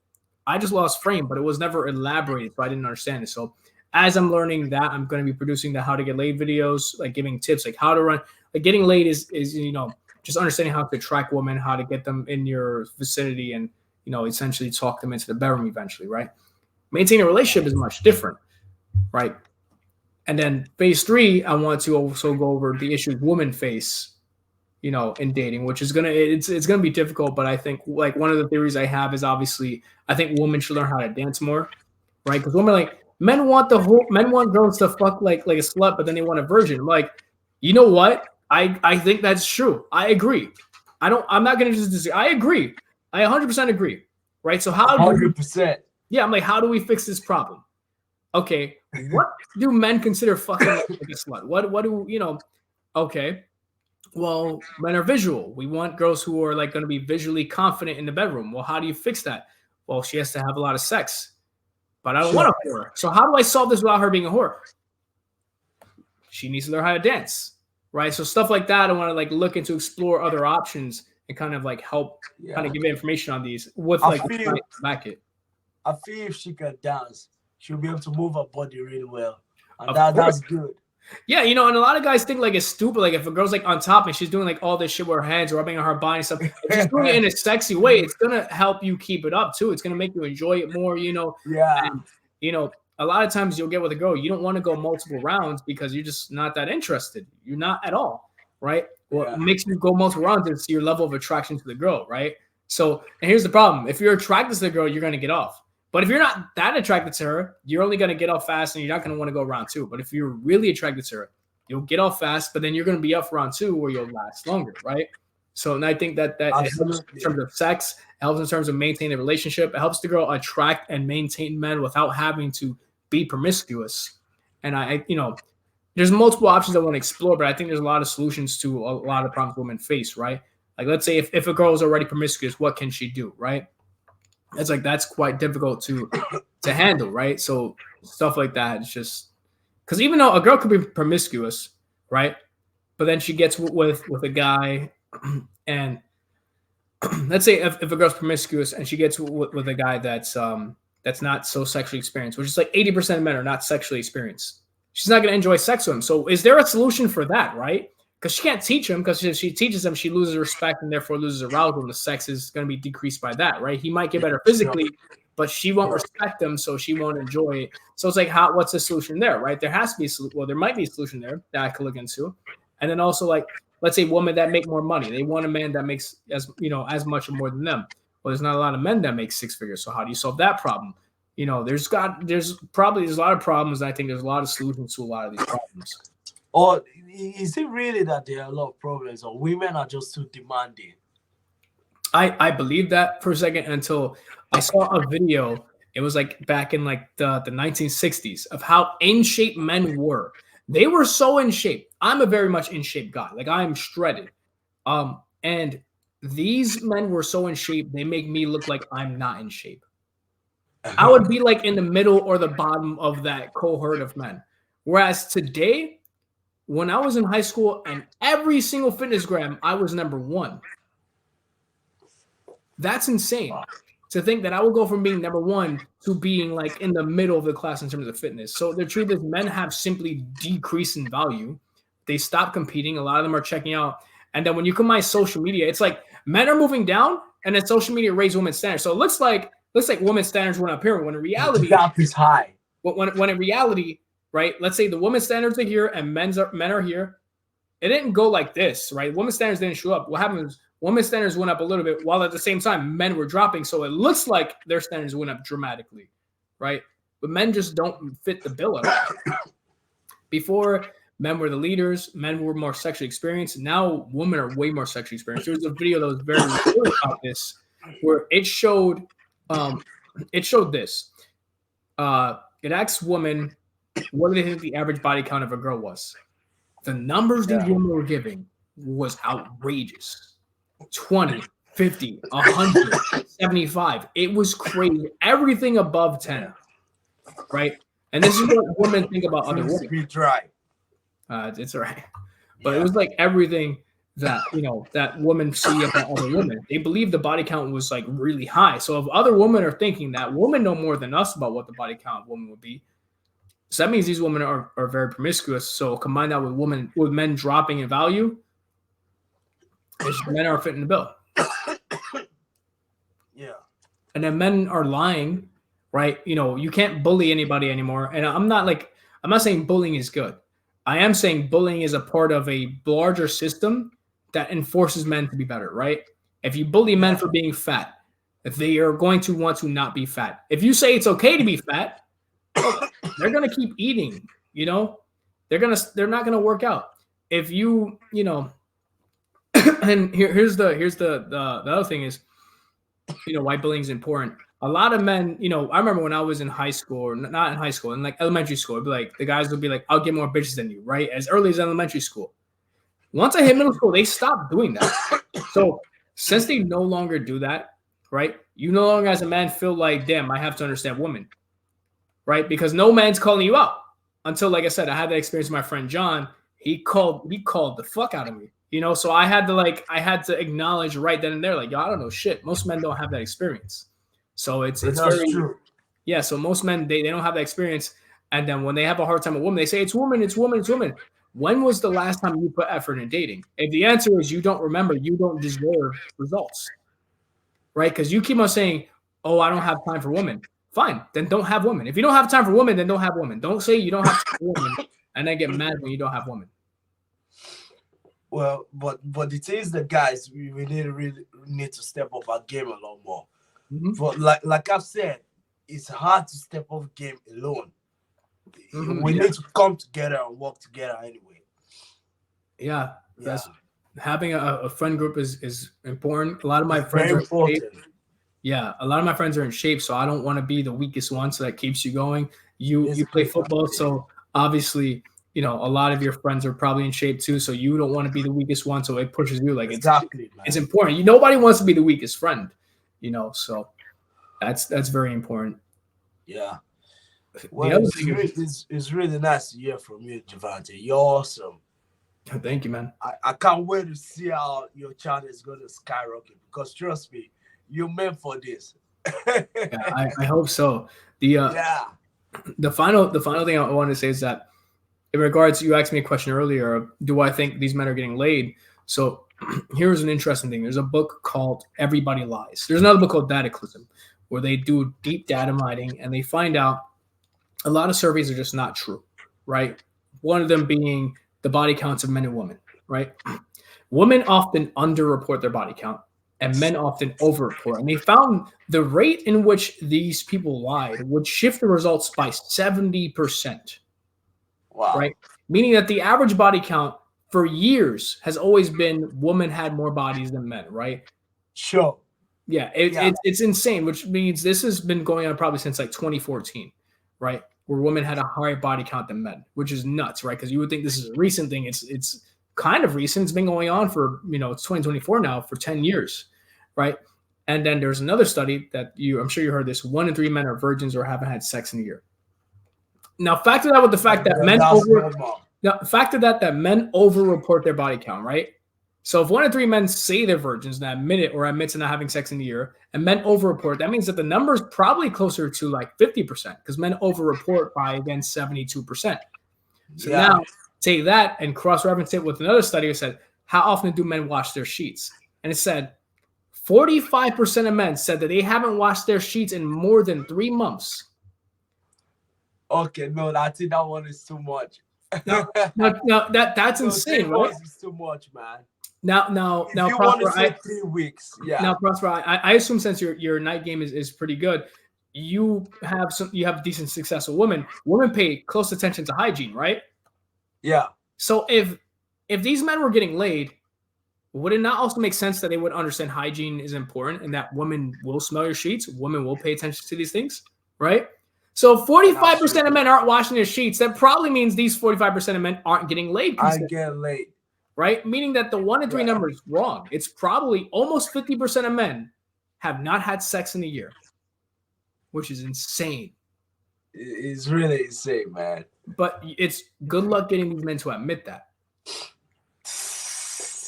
I just lost frame, but it was never elaborated, so I didn't understand it. So as I'm learning that, I'm going to be producing the how to get laid videos, like giving tips, like how to run. Like getting laid is you know, just understanding how to attract women, how to get them in your vicinity, and you know, essentially talk them into the bedroom eventually, right? Maintaining a relationship is much different, right? And then phase 3, I want to also go over the issues women face, you know, in dating, which is it's gonna be difficult. But I think like one of the theories I have is obviously I think women should learn how to dance more, right? Because men want girls to fuck like a slut, but then they want a virgin. Like, you know what? I think that's true. I agree. I'm not gonna just disagree. I agree. I 100% agree. Right? So how 100%. Yeah, I'm like, how do we fix this problem? Okay, what do men consider fucking like a slut? What do you know? Okay, well, men are visual. We want girls who are like going to be visually confident in the bedroom. Well, how do you fix that? Well, she has to have a lot of sex, but I don't want a whore. So how do I solve this without her being a whore? She needs to learn how to dance, right? So stuff like that, I want to like look into, explore other options and kind of like help kind of give information on these with like back it. I feel if she can dance, she'll be able to move her body really well, and that's good. Yeah, you know, and a lot of guys think like it's stupid. Like if a girl's like on top and she's doing like all this shit with her hands, rubbing on her body and stuff, if she's doing it in a sexy way, it's gonna help you keep it up too. It's gonna make you enjoy it more, you know. Yeah. And, you know, a lot of times you'll get with a girl, you don't want to go multiple rounds because you're just not that interested. You're not at all, right? What makes you go multiple rounds is your level of attraction to the girl, right? So, and here's the problem: if you're attracted to the girl, you're gonna get off. But if you're not that attracted to her, you're only going to get off fast and you're not going to want to go round 2. But if you're really attracted to her, you'll get off fast, but then you're going to be up for round 2 where you'll last longer, right? So, and I think that it helps in terms of sex, it helps in terms of maintaining a relationship. It helps the girl attract and maintain men without having to be promiscuous. And I you know, there's multiple options I want to explore, but I think there's a lot of solutions to a lot of problems women face, right? Like, let's say if a girl is already promiscuous, what can she do, right? It's like that's quite difficult to handle, right? So stuff like that, it's just Because even though a girl could be promiscuous, right? But then she gets with a guy, and let's say if a girl's promiscuous and she gets with a guy that's not so sexually experienced, which is like 80% of men are not sexually experienced. She's not going to enjoy sex with him. So is there a solution for that, right? Because she can't teach him, because if she teaches him, she loses respect and therefore loses arousal, and the sex is going to be decreased by that, right? He might get better physically, but she won't respect him, so she won't enjoy it. So it's like, what's the solution there, right? There has to be there might be a solution there that I could look into. And then also, like, let's say women that make more money. They want a man that makes as much or more than them. Well, there's not a lot of men that make six figures. So how do you solve that problem? There's probably a lot of problems. I think there's a lot of solutions to a lot of these problems. Or is it really that there are a lot of problems, or women are just too demanding? I believed that for a second until I saw a video. It was like back in like the 1960s of how in shape men were. They were so in shape. I'm a very much in shape guy. Like, I am shredded. And these men were so in shape, they make me look like I'm not in shape. I would be like in the middle or the bottom of that cohort of men. Whereas today, when I was in high school and every single fitness gram, I was number one. That's insane. To think that I will go from being number one to being like in the middle of the class in terms of fitness. So the truth is, men have simply decreased in value. They stop competing. A lot of them are checking out. And then when you combine social media, it's like men are moving down, and then social media raised women's standards. So it looks like women's standards went up here, when in reality, the gap is high. When in reality, right? Let's say the women's standards are here and men are here. It didn't go like this, right? Women's standards didn't show up. What happened was, women's standards went up a little bit, while at the same time men were dropping. So it looks like their standards went up dramatically, right? But men just don't fit the bill at all. Before, men were the leaders. Men were more sexually experienced. Now women are way more sexually experienced. There was a video that was very good about this, where it showed this. It asked women, what do they think the average body count of a girl was? The numbers these women were giving was outrageous. 20, 50, 100, 75. It was crazy. Everything above 10, right? And this is what women think about other women. Be dry. It's all right. But it was like everything that, that women see about other women. They believe the body count was like really high. So if other women are thinking that, women know more than us about what the body count of women would be. So that means these women are very promiscuous. So combine that with men dropping in value, men are fitting the bill. Yeah. And then men are lying, right? You can't bully anybody anymore. And I'm not saying bullying is good. I am saying bullying is a part of a larger system that enforces men to be better, right? If you bully men for being fat, they are going to want to not be fat. If you say it's okay to be fat, they're going to keep eating, they're not going to work out. If and here's the other thing is, why bullying is important. A lot of men, I remember when I was in high school, or not in high school, in like elementary school, it'd be like, the guys would be like, I'll get more bitches than you, right? As early as elementary school. Once I hit middle school, they stopped doing that. So since they no longer do that, right? You no longer as a man feel like, damn, I have to understand women, right? Because no man's calling you out. Until, like I said, I had that experience with my friend John. He called the fuck out of me. So I had to acknowledge right then and there, like, yo, I don't know shit. Most men don't have that experience. So it's very true. Yeah. So most men, they don't have that experience. And then when they have a hard time with women, they say, it's woman. When was the last time you put effort in dating? If the answer is you don't remember, you don't deserve results, right? Because you keep on saying, oh, I don't have time for women. Fine, then don't have women. If you don't have time for women, then don't have women. Don't say you don't have time for women and then get mad when you don't have women. Well, but the thing is, the guys, we really need to step up our game a lot more. Mm-hmm. But like I've said, it's hard to step up game alone. Mm-hmm. We need to come together and work together anyway. Yeah. Having a friend group is important. A lot of my friends are in shape. Yeah, a lot of my friends are in shape, so I don't want to be the weakest one. So that keeps you going. You play football, so obviously, a lot of your friends are probably in shape too. So you don't want to be the weakest one, so it pushes you. Like exactly, it's important. Nobody wants to be the weakest friend. So that's very important. Yeah. The Well, other thing is, it's really nice to hear from you, Davonte. You're awesome. thank you, man. I can't wait to see how your channel is going to skyrocket because trust me, you're meant for this. Yeah, I hope so. The Yeah. the final thing I want to say is that in regards, you asked me a question earlier of, do I think these men are getting laid? So here's an interesting thing. There's a book called Everybody Lies. There's another book called Dataclysm, where they do deep data mining and they find out a lot of surveys are just not true, right? One of them being the body counts of men and women, right? Women often underreport their body count and men often overreport. And they found the rate in which these people lied would shift the results by 70%. Wow. Right? Meaning that the average body count for years has always been women had more bodies than men, right? Sure. Yeah, it's insane, which means this has been going on probably since like 2014, right? Where women had a higher body count than men, which is nuts, right? Because you would think this is a recent thing. It's kind of recent. It's been going on for, it's 2024 now, for 10 years, right? And then there's another study that I'm sure you heard this: 1 in 3 men are virgins or haven't had sex in a year. Now, factor that with the fact that men men overreport their body count, right? So if 1 in 3 men say they're virgins and admit it or admit to not having sex in a year, and men overreport, that means that the number is probably closer to like 50% because men overreport by, again, 72%. So now take that and cross-reference it with another study that said, how often do men wash their sheets? And it said 45% of men said that they haven't washed their sheets in more than 3 months. Okay, no, I think that one is too much. No, that's insane, right? It's too much, man. Now, if you want to say 3 weeks, yeah. Now, Prosper, I assume since your night game is pretty good, you have decent successful women. Women pay close attention to hygiene, right? Yeah. So if these men were getting laid, would it not also make sense that they would understand hygiene is important and that women will smell your sheets, women will pay attention to these things, right? So 45% of men aren't washing their sheets. That probably means these 45% of men aren't getting laid. I get laid. Right? Meaning that the 1 in 3 number is wrong. It's probably almost 50% of men have not had sex in a year, which is insane. It's really insane, man. But it's good luck getting these men to admit that.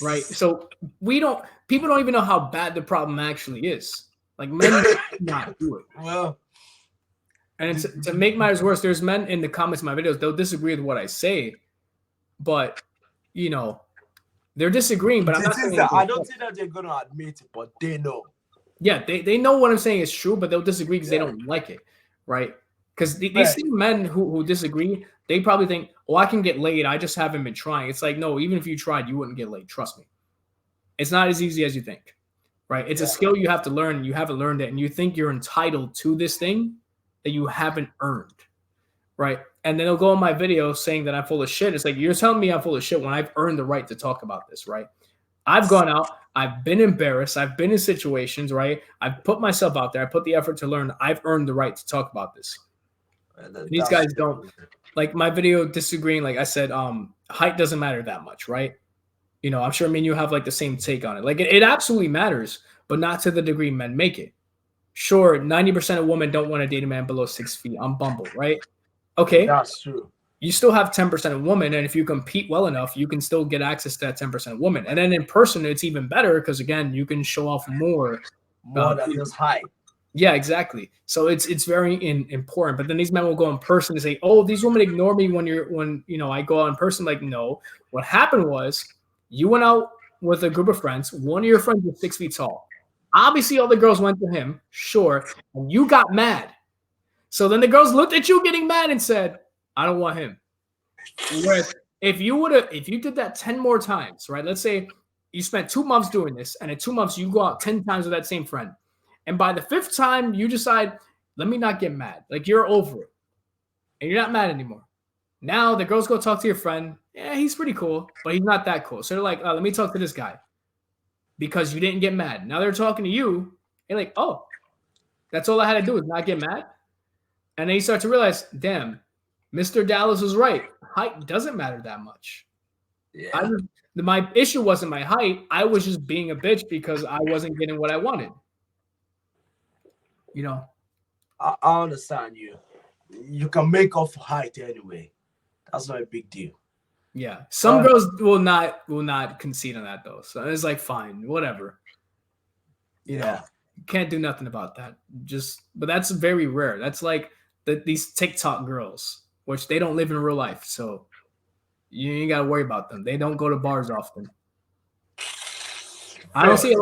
Right? So people don't even know how bad the problem actually is. Like, men not do it. Well, and to make matters worse, there's men in the comments of my videos, they'll disagree with what I say, but they're disagreeing. But I don't think that they're gonna admit it, but they know. Yeah, they know what I'm saying is true, but they'll disagree because they don't like it, right? Because these same men who disagree, they probably think, "Oh, I can get laid. I just haven't been trying." It's like, no, even if you tried, you wouldn't get laid. Trust me, it's not as easy as you think, right? It's a skill you have to learn, and you haven't learned it, and you think you're entitled to this thing that you haven't earned, right? And then they'll go on my video saying that I'm full of shit. It's like, you're telling me I'm full of shit when I've earned the right to talk about this, right? I've gone out, I've been embarrassed, I've been in situations, right? I've put myself out there, I put the effort to learn. I've earned the right to talk about this. These guys don't. Like my video disagreeing, like I said, height doesn't matter that much, right? I'm sure me and you have like the same take on it. Like it absolutely matters, but not to the degree men make it. Sure, 90% of women don't want to date a man below 6 feet on Bumble, right? Okay. That's true. You still have 10% of women, and if you compete well enough, you can still get access to that 10% of women. And then in person, it's even better because, again, you can show off more than just height. Yeah, exactly. So it's very important. But then these men will go in person and say, "Oh, these women ignore me when I go out in person." Like, no. What happened was you went out with a group of friends. One of your friends was 6 feet tall. Obviously, all the girls went to him, sure, and you got mad. So then the girls looked at you getting mad and said, "I don't want him." Whereas if you did that 10 more times, right? Let's say you spent 2 months doing this, and in 2 months you go out 10 times with that same friend. And by the 5th time, you decide, let me not get mad. Like, you're over it. And you're not mad anymore. Now the girls go talk to your friend. Yeah, he's pretty cool, but he's not that cool. So they're like, let me talk to this guy. Because you didn't get mad. Now they're talking to you. And like, oh, that's all I had to do is not get mad. And then you start to realize, damn, Mr. Dallas was right. Height doesn't matter that much. Yeah. My issue wasn't my height. I was just being a bitch because I wasn't getting what I wanted. I understand you. you can make up for height anyway. That's not a big deal. Yeah, some girls will not concede on that though. So it's like fine, whatever. You know, can't do nothing about that. But that's very rare. That's like these TikTok girls, which they don't live in real life, so you ain't gotta worry about them. They don't go to bars often. I don't see a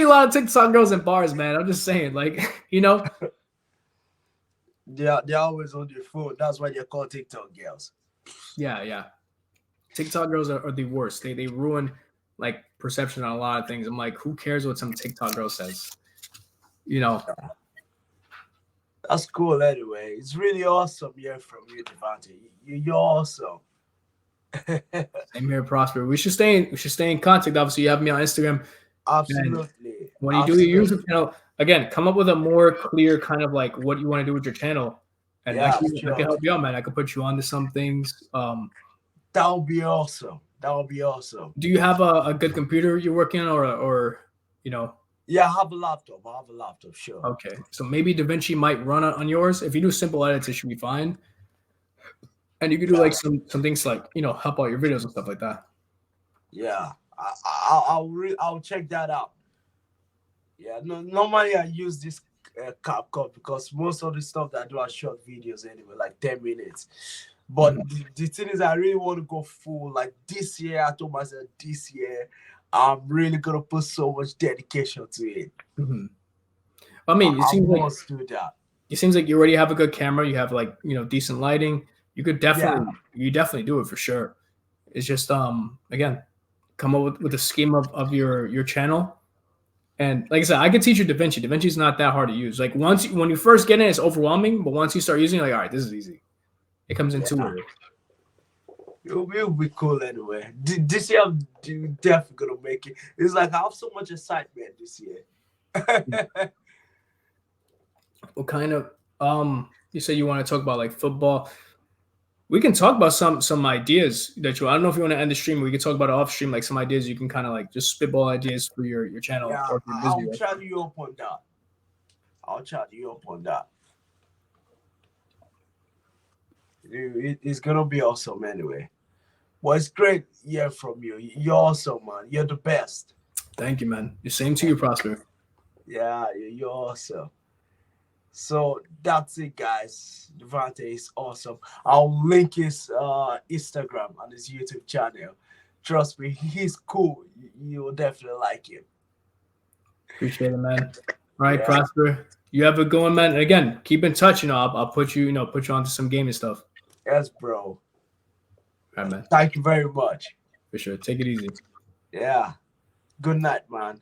lot of TikTok girls in bars, man. I'm just saying, like, you know. Yeah, they're always on their phone. That's why they're called TikTok girls. Yeah. TikTok girls are the worst. They ruin like perception on a lot of things. I'm like, who cares what some TikTok girl says? You know. That's cool anyway. It's really awesome hearing from you, Davonte. You're awesome. Same here, Prosper. We should stay in contact. Obviously, you have me on Instagram. Absolutely. And when you do your YouTube channel, again, come up with a more clear kind of like what you want to do with your channel. And I can help you out, man. I can put you onto some things. That would be awesome. That would be awesome. Do you have a good computer you're working on, or you know? Yeah, I have a laptop. Sure. Okay, so maybe DaVinci might run on yours. If you do simple edits, it should be fine. And you could do like some things like, you know, help out your videos and stuff like that. Yeah, I'll check that out. Yeah, no, normally I use this CapCut because most of the stuff that I do are short videos anyway, like 10 minutes. But the thing is, I really want to go full. Like this year, I told myself this year, I'm really gonna put so much dedication to it. I mean, it seems like you already have a good camera. You have like, you know, decent lighting. You could definitely do it for sure. It's just again, come up with a scheme of your channel. And like I said, I could teach you DaVinci. DaVinci's not that hard to use. Like when you first get in, it's overwhelming, but once you start using it, like, all right, this is easy. It comes intuitive. It'll be cool anyway. This year, I'm definitely gonna make it. It's like I have so much excitement this year. What kind of you say you want to talk about like football? We can talk about some ideas that I don't know if you want to end the stream. We can talk about it off stream, like some ideas you can kind of like just spitball ideas for your channel. Yeah, or if you're busy, I'll chat you up on that. It's gonna be awesome anyway. Well, it's great hearing from you. You're awesome, man. You're the best. Thank you, man. The same to you, Prosper. Yeah, you're awesome. So that's it, guys. Davonte is awesome. I'll link his Instagram and his YouTube channel. Trust me, he's cool. You'll definitely like him. Appreciate it, man. All right, Prosper. You have a good one, man. And again, keep in touch. You know, I'll put you onto some gaming stuff. Yes, bro. All right, man. Thank you very much. For sure. Take it easy. Yeah. Good night, man.